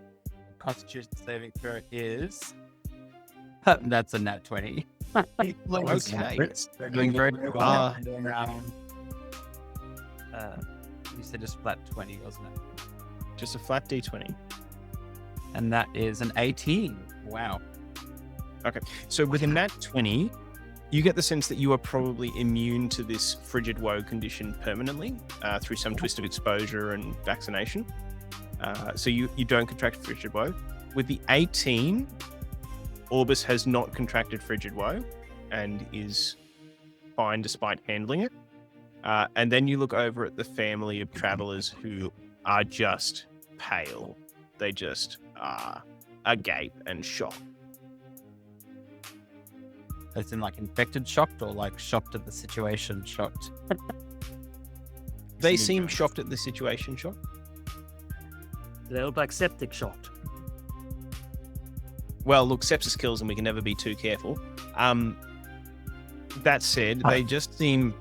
Constitution saving throw is... That's a nat 20. Okay. Doing very well. You said just flat 20, wasn't it? Just a flat D20. And that is an 18. Wow. Okay. So with a nat 20, you get the sense that you are probably immune to this Frigid Woe condition permanently through some twist of exposure and vaccination. So you don't contract Frigid Woe. With the 18, Orus has not contracted Frigid Woe and is fine despite handling it. And then you look over at the family of travelers who are just pale. They just are agape and shocked. As in like infected shocked or like shocked at the situation shocked? They seem shocked at the situation shocked. They look like septic shocked. Well, look, sepsis kills and we can never be too careful. That said, they just seem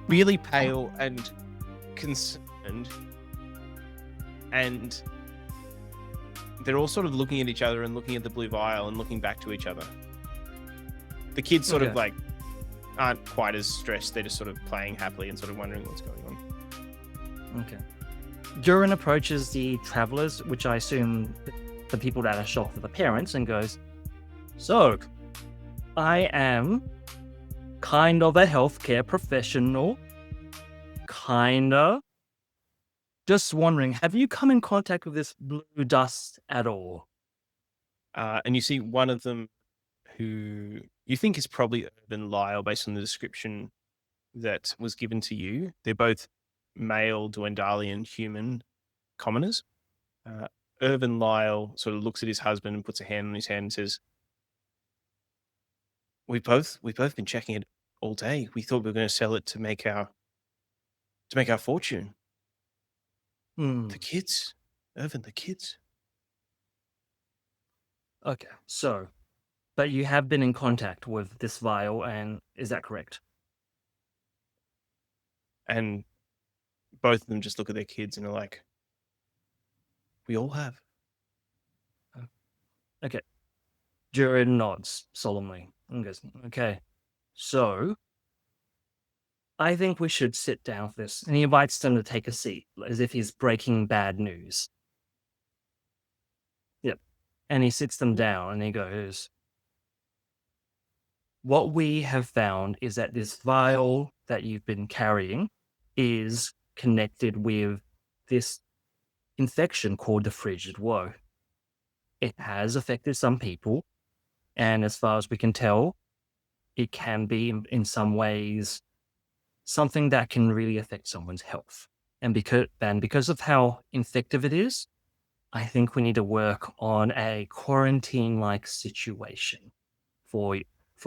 really pale and concerned. And they're all sort of looking at each other and looking at the blue vial and looking back to each other. The kids sort of like aren't quite as stressed. They're just sort of playing happily and sort of wondering what's going on. Okay. Durin approaches the travelers, which I assume the people that are shocked are the parents, and goes, "So, I am kind of a healthcare professional. Kinda. Just wondering, have you come in contact with this blue dust at all? And you see one of them who you think is probably Urban Lyle based on the description that was given to you. They're both male Dwendalian human commoners. Irvin Lyle sort of looks at his husband and puts a hand on his head and says, We've both been checking it all day. We thought we were going to sell it to make our fortune. Hmm. The kids, Irvin, the kids. Okay, so, but you have been in contact with this vial, and is that correct? And both of them just look at their kids and are like, we all have. Okay. Durin nods solemnly and goes, okay, so I think we should sit down for this. And he invites them to take a seat, as if he's breaking bad news. Yep. And he sits them down and he goes, what we have found is that this vial that you've been carrying is connected with this infection called the Frigid Woe. It has affected some people, and as far as we can tell, it can be in some ways something that can really affect someone's health. And because of how infective it is, I think we need to work on a quarantine-like situation for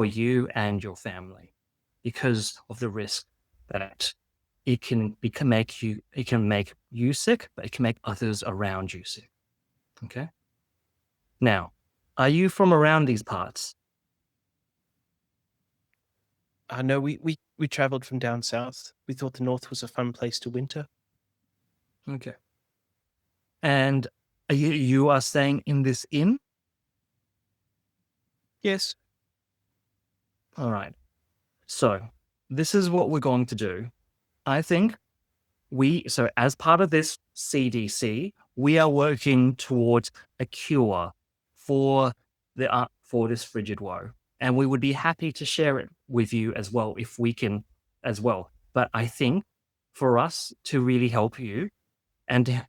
you and your family, because of the risk that it can make you sick, but it can make others around you sick. Okay. Now, are you from around these parts? No, we traveled from down south. We thought the north was a fun place to winter. Okay. And you are staying in this inn? Yes. All right. So this is what we're going to do. I think as part of this CDC, we are working towards a cure for this Frigid Woe. And we would be happy to share it with you as well, if we can as well. But I think for us to really help you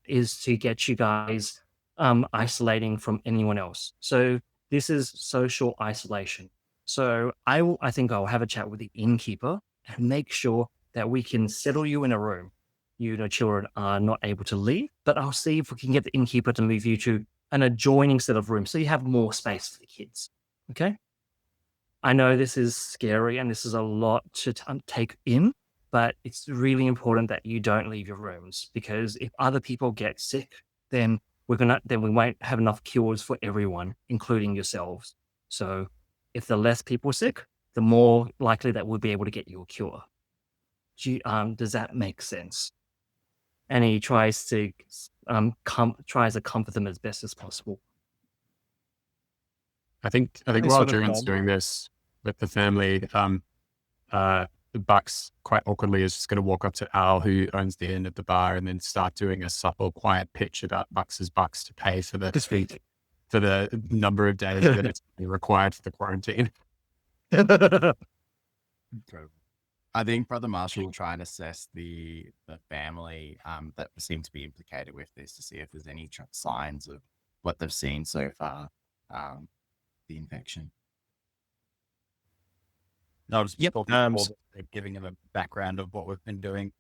is to get you guys isolating from anyone else. So this is social isolation. So I think I'll have a chat with the innkeeper and make sure that we can settle you in a room. You know, children are not able to leave, but I'll see if we can get the innkeeper to move you to an adjoining set of rooms so you have more space for the kids. Okay? I know this is scary and this is a lot to take in, but it's really important that you don't leave your rooms, because if other people get sick, then we won't have enough cures for everyone, including yourselves. So if the less people sick, the more likely that we'll be able to get you a cure. Does that make sense? And he tries to comfort them as best as possible. I think They while sort of Durin's nod. doing this with the family, Bux quite awkwardly is just going to walk up to Al, who owns the inn at the bar, and then start doing a supple, quiet pitch about Bux's bucks to pay for the number of days that it's required for the quarantine. I think Brother Marshall will try and assess the family that seem to be implicated with this, to see if there's any signs of what they've seen so far, the infection. No, just Yep, giving him a background of what we've been doing.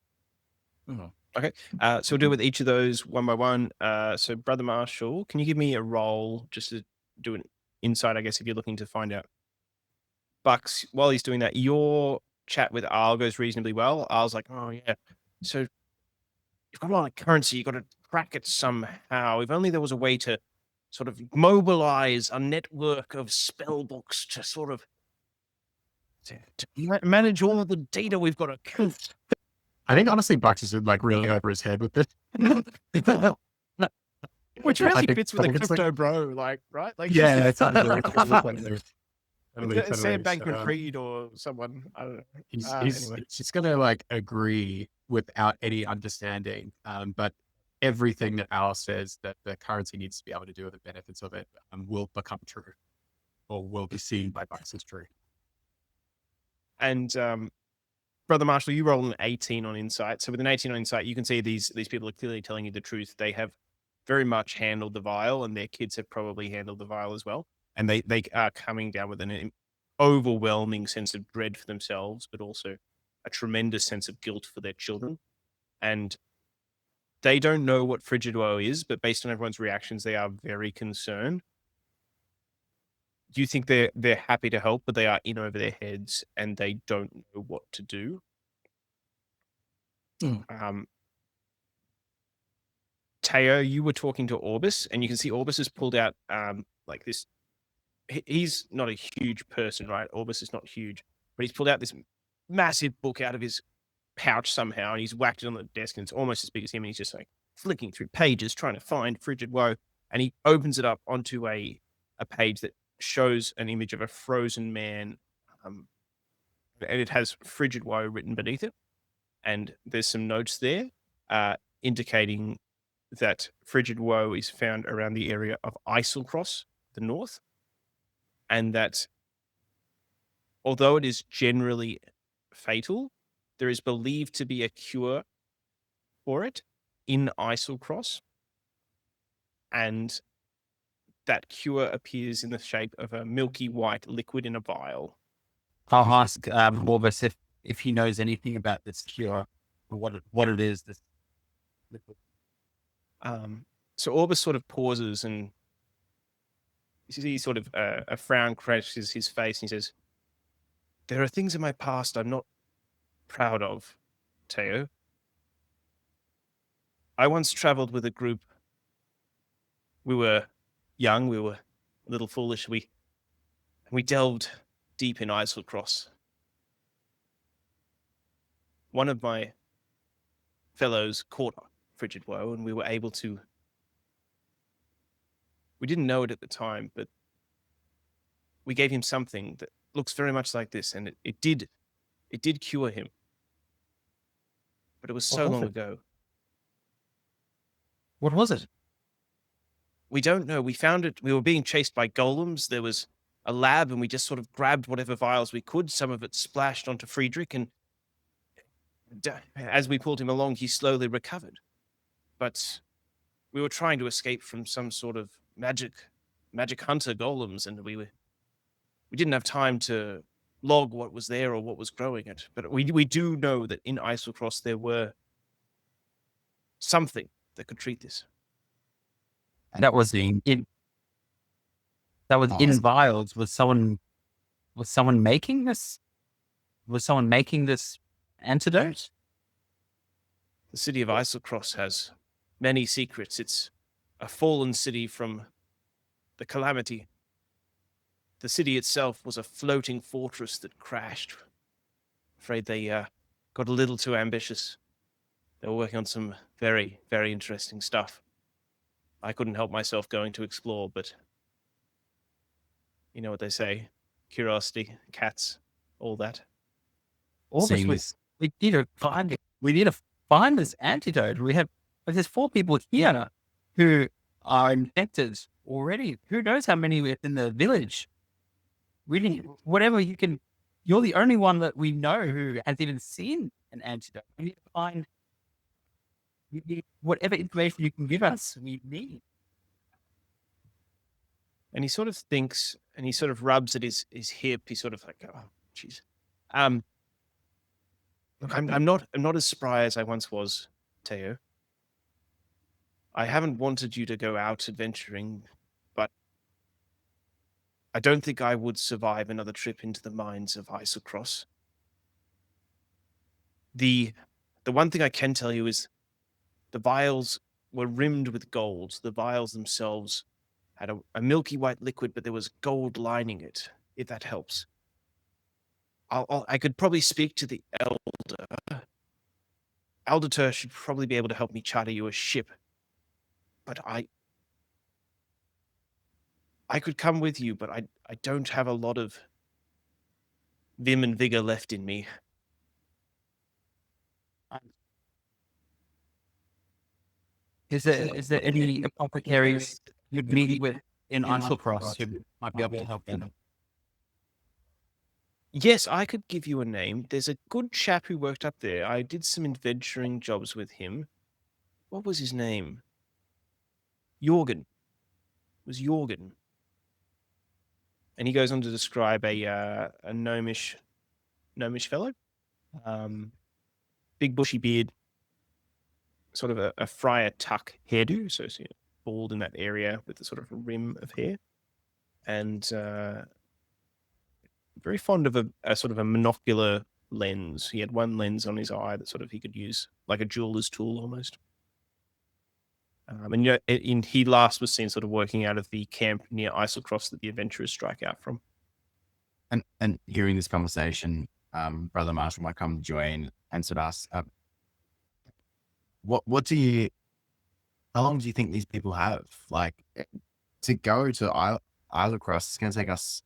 Okay. So we'll deal with each of those one by one. So Brother Marshall, can you give me a roll just to do an insight, I guess, if you're looking to find out. Bux, while he's doing that, your chat with Al goes reasonably well. Al's like, oh yeah, so you've got a lot of currency, you've got to crack it somehow. If only there was a way to sort of mobilize a network of spell books to sort of to manage all of the data we've got to count. I think honestly, Bux is like really over his head with this. Which I really think- fits I with a think it's like- crypto bro, like, right? Like, Yeah, it's Sam totally. Bankman-Fried or someone. I don't know. Anyway. He's going to like agree without any understanding. But everything that Al says that the currency needs to be able to do with the benefits of it will become true, or will be seen by Bux as true. And Brother Marshall, you roll an 18 on insight. So with an 18 on insight, you can see these people are clearly telling you the truth. They have very much handled the vial, and their kids have probably handled the vial as well. And they are coming down with an overwhelming sense of dread for themselves, but also a tremendous sense of guilt for their children. And they don't know what Frigid Woe is, but based on everyone's reactions, they are very concerned. Do you think they're happy to help, but they are in over their heads and they don't know what to do? Theo, you were talking to Orus, and you can see Orus has pulled out like this. He's not a huge person, right? Orus is not huge, but he's pulled out this massive book out of his pouch somehow, and he's whacked it on the desk, and it's almost as big as him, and he's just like flicking through pages trying to find Frigid Woe, and he opens it up onto a page that shows an image of a frozen man, and it has Frigid Woe written beneath it, and there's some notes there indicating that Frigid Woe is found around the area of EiselCross, the north, and that although it is generally fatal, there is believed to be a cure for it in EiselCross, and that cure appears in the shape of a milky white liquid in a vial. I'll ask Orvis if he knows anything about this cure, or what it is. This liquid. So Orvis sort of pauses, and you see sort of a frown crashes his face, and he says, "There are things in my past I'm not proud of, Theo. I once traveled with a group. We were young, we were a little foolish. We delved deep in EiselCross. One of my fellows caught Frigid Woe, and we were able to. We didn't know it at the time, but we gave him something that looks very much like this, and it did cure him. But it was so long ago. What was it? We don't know. We found it. We were being chased by golems. There was a lab, and we just sort of grabbed whatever vials we could. Some of it splashed onto Friedrich, and as we pulled him along, he slowly recovered. But we were trying to escape from some sort of magic hunter golems, and we didn't have time to log what was there or what was growing it. But we do know that in EiselCross there were something that could treat this. And that was in vials. Was someone making this? Was someone making this antidote? The city of EiselCross has many secrets. It's a fallen city from the calamity. The city itself was a floating fortress that crashed. Afraid they got a little too ambitious. They were working on some very, very interesting stuff. I couldn't help myself going to explore, but you know what they say. Curiosity, cats, all that. We need to find it. We need to find this antidote. There's 4 people here who are infected already. Who knows how many within the village? Really, whatever you can. You're the only one that we know who has even seen an antidote. We need to find. We need whatever information you can give us. We need. And he sort of thinks, and he sort of rubs at his hip. He's sort of like, oh, jeez. Look, I'm not as spry as I once was, Theo. I haven't wanted you to go out adventuring, but I don't think I would survive another trip into the mines of EiselCross. The one thing I can tell you is the vials were rimmed with gold. The vials themselves had a milky white liquid, but there was gold lining it, if that helps. I could probably speak to the elder. Elder should probably be able to help me charter you a ship. But I could come with you, but I don't have a lot of vim and vigor left in me. Is there any apothecaries you'd meet with in EiselCross who might be able to help them? Yes, I could give you a name. There's a good chap who worked up there. I did some adventuring jobs with him. What was his name? Jorgen. It was Jorgen. And he goes on to describe a gnomish fellow. Big bushy beard, sort of a friar tuck hairdo, so bald in that area with the sort of rim of hair. And very fond of a sort of a monocular lens. He had one lens on his eye that sort of he could use like a jeweler's tool almost. And he last was seen sort of working out of the camp near EiselCross that the adventurers strike out from. And hearing this conversation, Brother Marshall might come join and sort of ask, how long do you think these people have? Like, to go to EiselCross, it's going to take us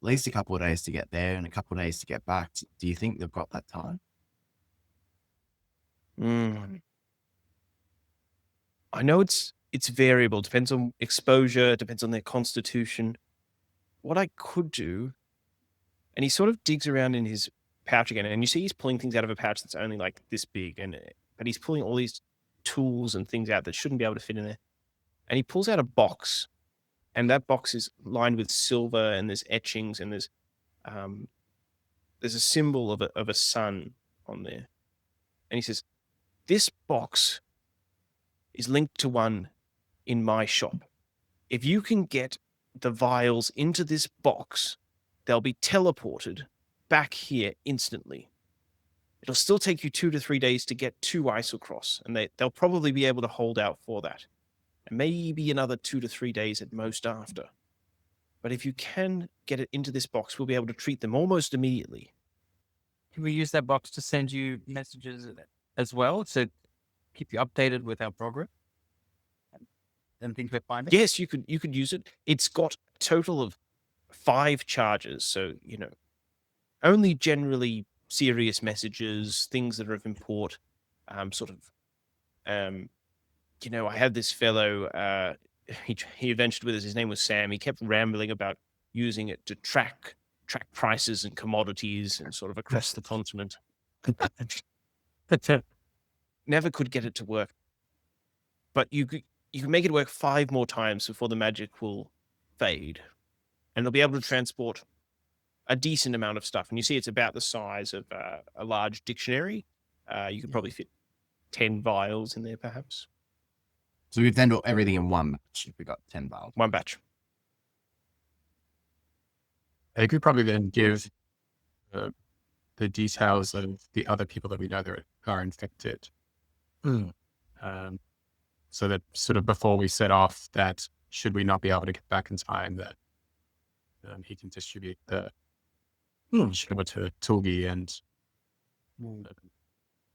at least a couple of days to get there and a couple of days to get back. Do you think they've got that time? I know it's variable, depends on exposure, depends on their constitution. What I could do, and he sort of digs around in his pouch again, and you see he's pulling things out of a pouch that's only like this big, but he's pulling all these tools and things out that shouldn't be able to fit in there. And he pulls out a box, and that box is lined with silver, and there's etchings, and there's a symbol of a sun on there. And he says, "This box is linked to one in my shop. If you can get the vials into this box, they'll be teleported back here instantly. It'll still take you 2 to 3 days to get to EiselCross, and they'll probably be able to hold out for that. And maybe another 2 to 3 days at most after. But if you can get it into this box, we'll be able to treat them almost immediately." Can we use that box to send you messages as well to keep you updated with our progress and things we're finding? Yes, you could use it. It's got a total of 5 charges, so only generally serious messages, things that are of import. I had this fellow. He adventured with us. His name was Sam. He kept rambling about using it to track prices and commodities and sort of across the continent. Never could get it to work. But you can make it work 5 more times before the magic will fade. And they'll be able to transport a decent amount of stuff. And you see it's about the size of a large dictionary. You could probably fit 10 vials in there, perhaps. So we've then got everything in one batch if we got 10 vials. One batch. I could probably then give the details of the other people that we know that are infected. So that sort of before we set off, that should we not be able to get back in time, that he can distribute the sugar to Tulgi and the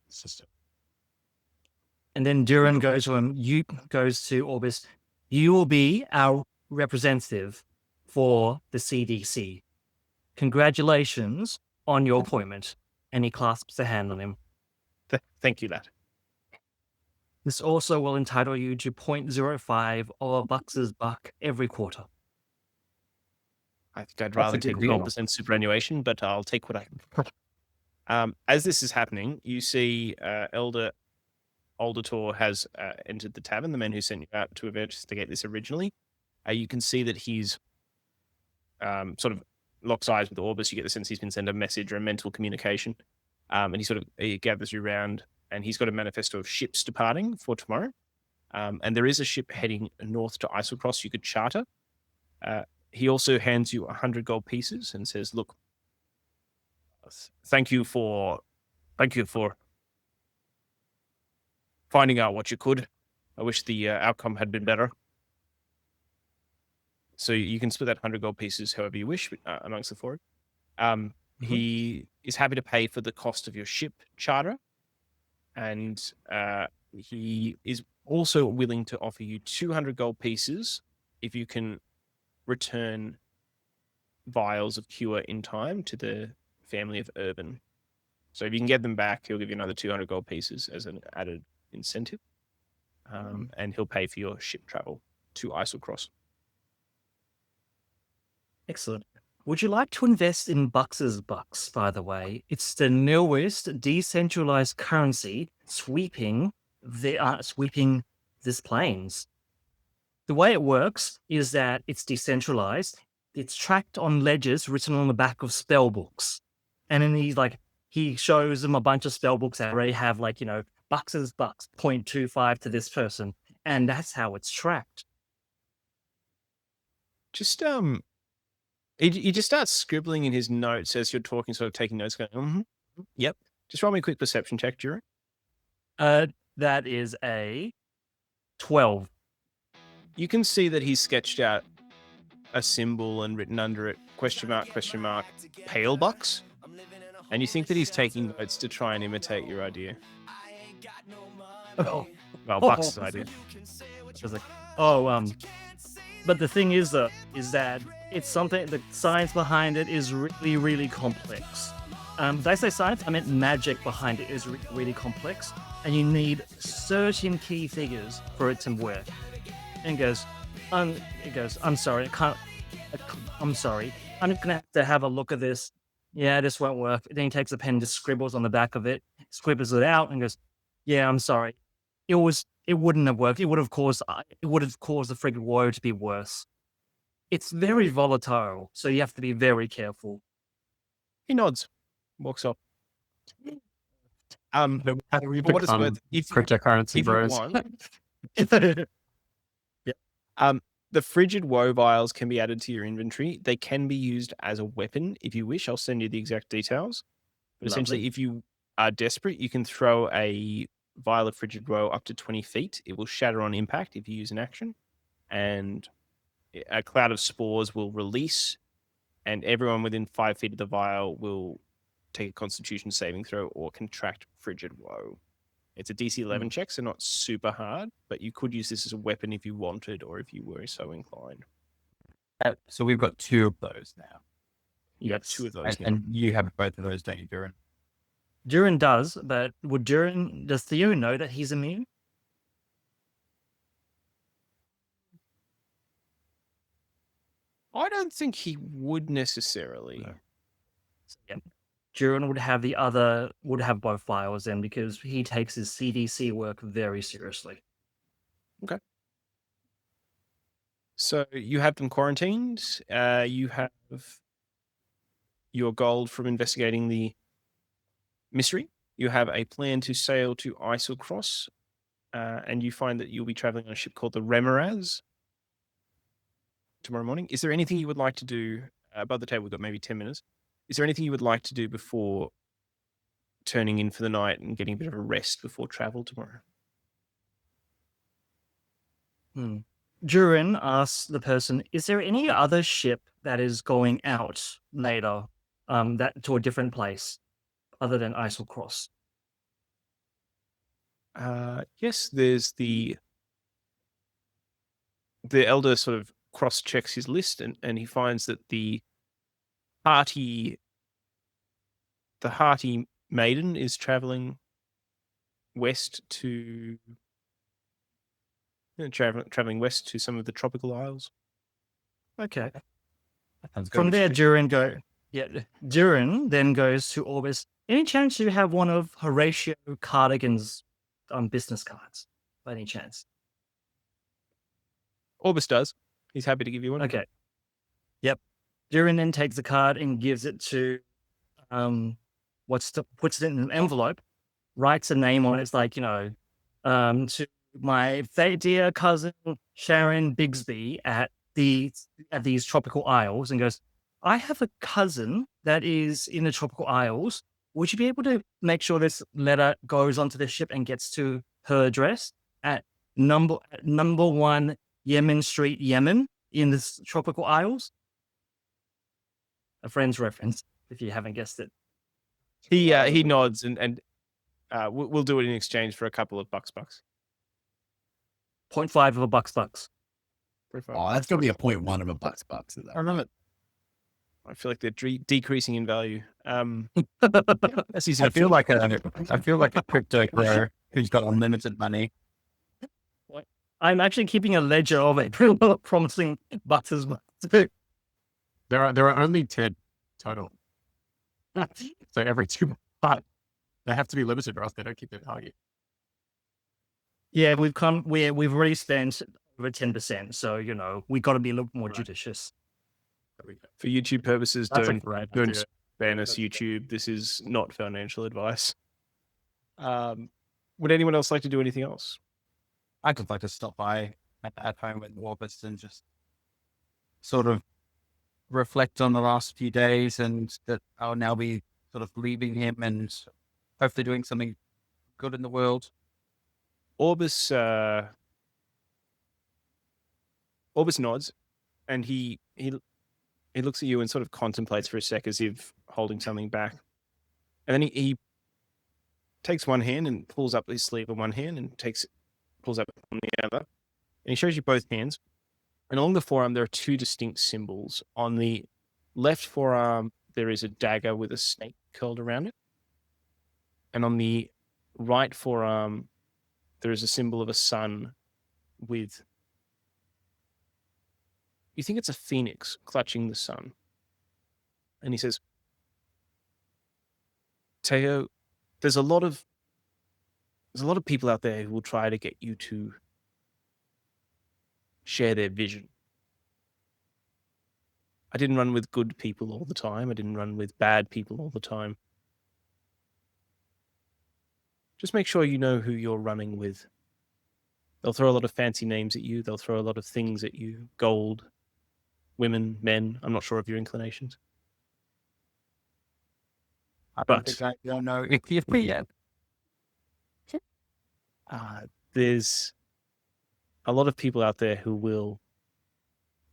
system. And then Durin goes to him. Goes to Orbis. You will be our representative for the CDC. Congratulations on your appointment. And he clasps a hand on him. Thank you, lad. This also will entitle you to 0.05 of Bux's buck every quarter. I think I'd rather take 12% superannuation, but I'll take what I can. As this is happening, you see Elder Aldertor has entered the tavern, the man who sent you out to investigate this originally. You can see that he's sort of locks eyes with Orbis. You get the sense he's been sent a message or a mental communication. And he gathers you around, and he's got a manifesto of ships departing for tomorrow. And there is a ship heading north to EiselCross you could charter. He also hands you 100 gold pieces and says, "Look, thank you for finding out what you could. I wish the outcome had been better." So you can split that 100 gold pieces however you wish amongst the 4. He is happy to pay for the cost of your ship charter, and he is also willing to offer you 200 gold pieces if you can return vials of cure in time to the family of Urban. So if you can get them back, he'll give you another 200 gold pieces as an added incentive, and he'll pay for your ship travel to EiselCross. Excellent. Would you like to invest in Bux's Bucks, by the way? It's the newest decentralized currency sweeping this plains. The way it works is that it's decentralized. It's tracked on ledgers written on the back of spell books. And then he shows them a bunch of spell books that already have Bux's Bucks 0.25 to this person. And that's how it's tracked. Just he just starts scribbling in his notes as you're talking, sort of taking notes, going, yep. Just roll me a quick perception check, Durin. That is a 12. You can see that he's sketched out a symbol and written under it, question mark, pale bucks. And you think that he's taking notes to try and imitate your idea. Oh. Well, Bucks' idea. But the thing is that it's something, the science behind it is really, really complex. Did I say science? I meant magic behind it is really complex. And you need certain key figures for it to work. And it goes, I'm sorry, I'm sorry. I'm just going to have a look at this. Yeah, this won't work. Then he takes a pen, just scribbles on the back of it, scribbles it out and goes, yeah, I'm sorry. It wouldn't have worked. It would have caused the Frigid Woe to be worse. It's very volatile, so you have to be very careful. He nods, walks off. How do we for what it's become worth, cryptocurrency if you bros? want, the Frigid Woe vials can be added to your inventory. They can be used as a weapon if you wish. I'll send you the exact details. But essentially, if you are desperate, you can throw a vial of Frigid Woe up to 20 feet. It will shatter on impact if you use an action. And a cloud of spores will release, and everyone within 5 feet of the vial will take a Constitution saving throw or contract Frigid Woe. It's a DC 11 check, so not super hard, but you could use this as a weapon if you wanted or if you were so inclined. So we've got 2 of those now. You got 2 of those now. And you have both of those, don't you, Durin? Durin does, but does Theo know that he's immune? I don't think he would necessarily. No. Yeah. Durin would have both vials then because he takes his CDC work very seriously. Okay. So you have them quarantined. You have your gold from investigating the mystery. You have a plan to sail to EiselCross, and you find that you'll be traveling on a ship called the Remoraz tomorrow morning. Is there anything you would like to do? Above the table, we've got maybe 10 minutes. Is there anything you would like to do before turning in for the night and getting a bit of a rest before travel tomorrow? Durin asks the person, is there any other ship that is going out later to a different place other than EiselCross? Yes, there's the elder sort of cross-checks his list and he finds that the hearty maiden is traveling west to traveling west to some of the tropical isles. Okay. Sounds good. From there, Durin then goes to Orus. Any chance you have one of Horatio Cardigan's business cards, by any chance? Orbis does. He's happy to give you one. Okay. Yep. Durin then takes the card and gives it to puts it in an envelope, writes a name on it. It's like, to my dear cousin Sharon Bigsby at these tropical isles, and goes, I have a cousin that is in the tropical isles. Would you be able to make sure this letter goes onto the ship and gets to her address at number 1 Yemen Street, Yemen, in the tropical isles? A Friends reference, if you haven't guessed it. He nods and we'll do it in exchange for a couple of bucks. 0.5 of a bucks. Oh, that's going to be a 0.1 of a bucks. I remember. I feel like they're decreasing in value. That's easy. I feel like a crypto bro who's got unlimited money. I'm actually keeping a ledger of it, promising bucks. But There are only 10 total. So every 2, but they have to be limited or else they don't keep their target. Yeah, we've already spent over 10%, so we got to be a little more judicious. There we go. For YouTube purposes, That's a don't great don't idea. ban us, YouTube. This is not financial advice. Would anyone else like to do anything else? I could like to stop by at home with Orbis and just sort of reflect on the last few days, and that I'll now be sort of leaving him and hopefully doing something good in the world. Orbis nods, and he looks at you and sort of contemplates for a sec as if holding something back, and then he takes one hand and pulls up his sleeve on one hand and pulls up on the other, and he shows you both hands. And along the forearm, there are 2 distinct symbols. On the left forearm, there is a dagger with a snake curled around it. And on the right forearm, there is a symbol of a sun with, you think it's a phoenix clutching the sun. And he says, Theo, there's a lot of people out there who will try to get you to share their vision. I didn't run with good people all the time. I didn't run with bad people all the time. Just make sure you know who you're running with. They'll throw a lot of fancy names at you. They'll throw a lot of things at you. Gold, women, men. I'm not sure of your inclinations. I don't know if you've been yet. There's a lot of people out there who will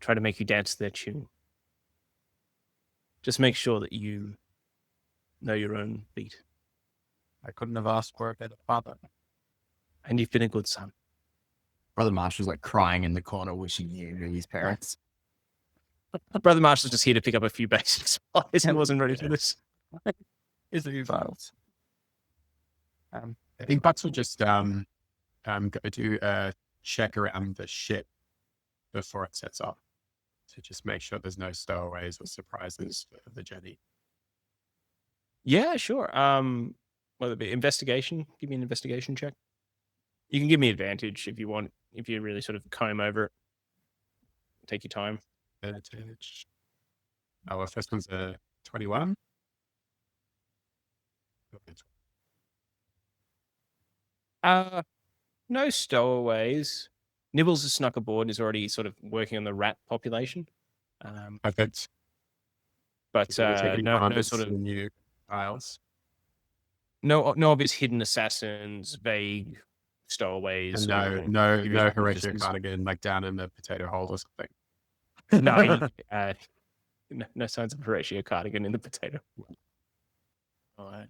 try to make you dance to their tune. Just make sure that you know your own beat. I couldn't have asked for a better father. And you've been a good son. Brother Marshall's like crying in the corner, wishing he knew his parents. Brother Marshall's just here to pick up a few basic supplies and wasn't ready for this. Is it Vials? I think Buxel just go do a check around the ship before it sets off to just make sure there's no stowaways or surprises for the journey. Yeah, sure. Whether it be investigation, give me an investigation check. You can give me advantage if you want, if you really sort of comb over it. Take your time. Advantage. Our first one's a 21. No stowaways. Nibbles has snuck aboard and is already sort of working on the rat population. Perfect. But no sort of new files. no obvious hidden assassins, vague stowaways. And no Horatio Cardigan like down in the potato hole or something. No signs of Horatio Cardigan in the potato. All right.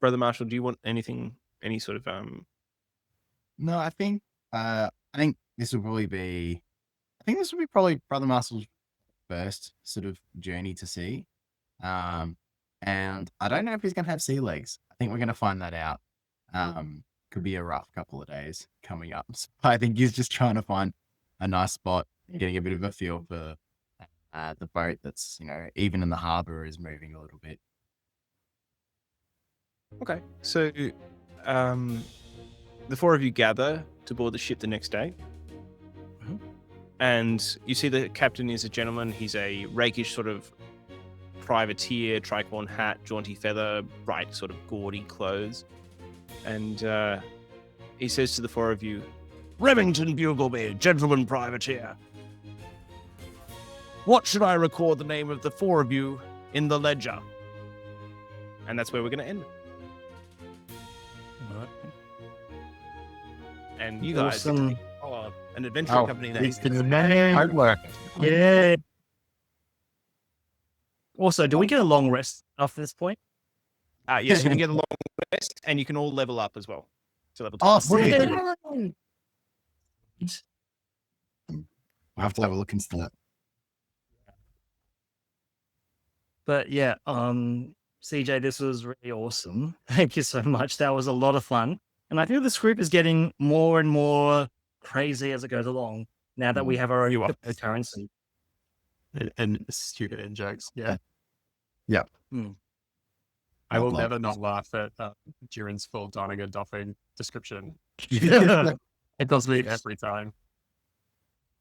Brother Marshall, do you want anything, any sort of No, I think this will probably Brother Marshall's first sort of journey to sea. And I don't know if he's gonna have sea legs. I think we're gonna find that out. Could be a rough couple of days coming up. So I think he's just trying to find a nice spot, getting a bit of a feel for the boat that's, even in the harbor is moving a little bit. Okay, so the 4 of you gather to board the ship the next day. Mhm. And you see the captain is a gentleman. He's a rakish sort of privateer, tricorn hat, jaunty feather, bright sort of gaudy clothes. And he says to the 4 of you, Remington Bugleby, gentleman privateer. What should I record the name of the 4 of you in the ledger? And that's where we're going to end. And you guys Awesome. are an adventuring company name. Hard work. Yeah. Also, do we get a long rest after this point? Yes, you can get a long rest, and you can all level up as well to level 2. Oh, sick. I'll have to have a look into that. But yeah, CJ, this was really awesome. Thank you so much. That was a lot of fun. And I feel this group is getting more and more crazy as it goes along now that we have our own currency. and stupid in jokes. Yeah. I Not will love never this. not laugh at Durin's full donning and doffing description. It does me. Every time.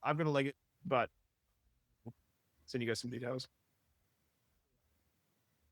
I'm gonna leg it, but send you guys some details.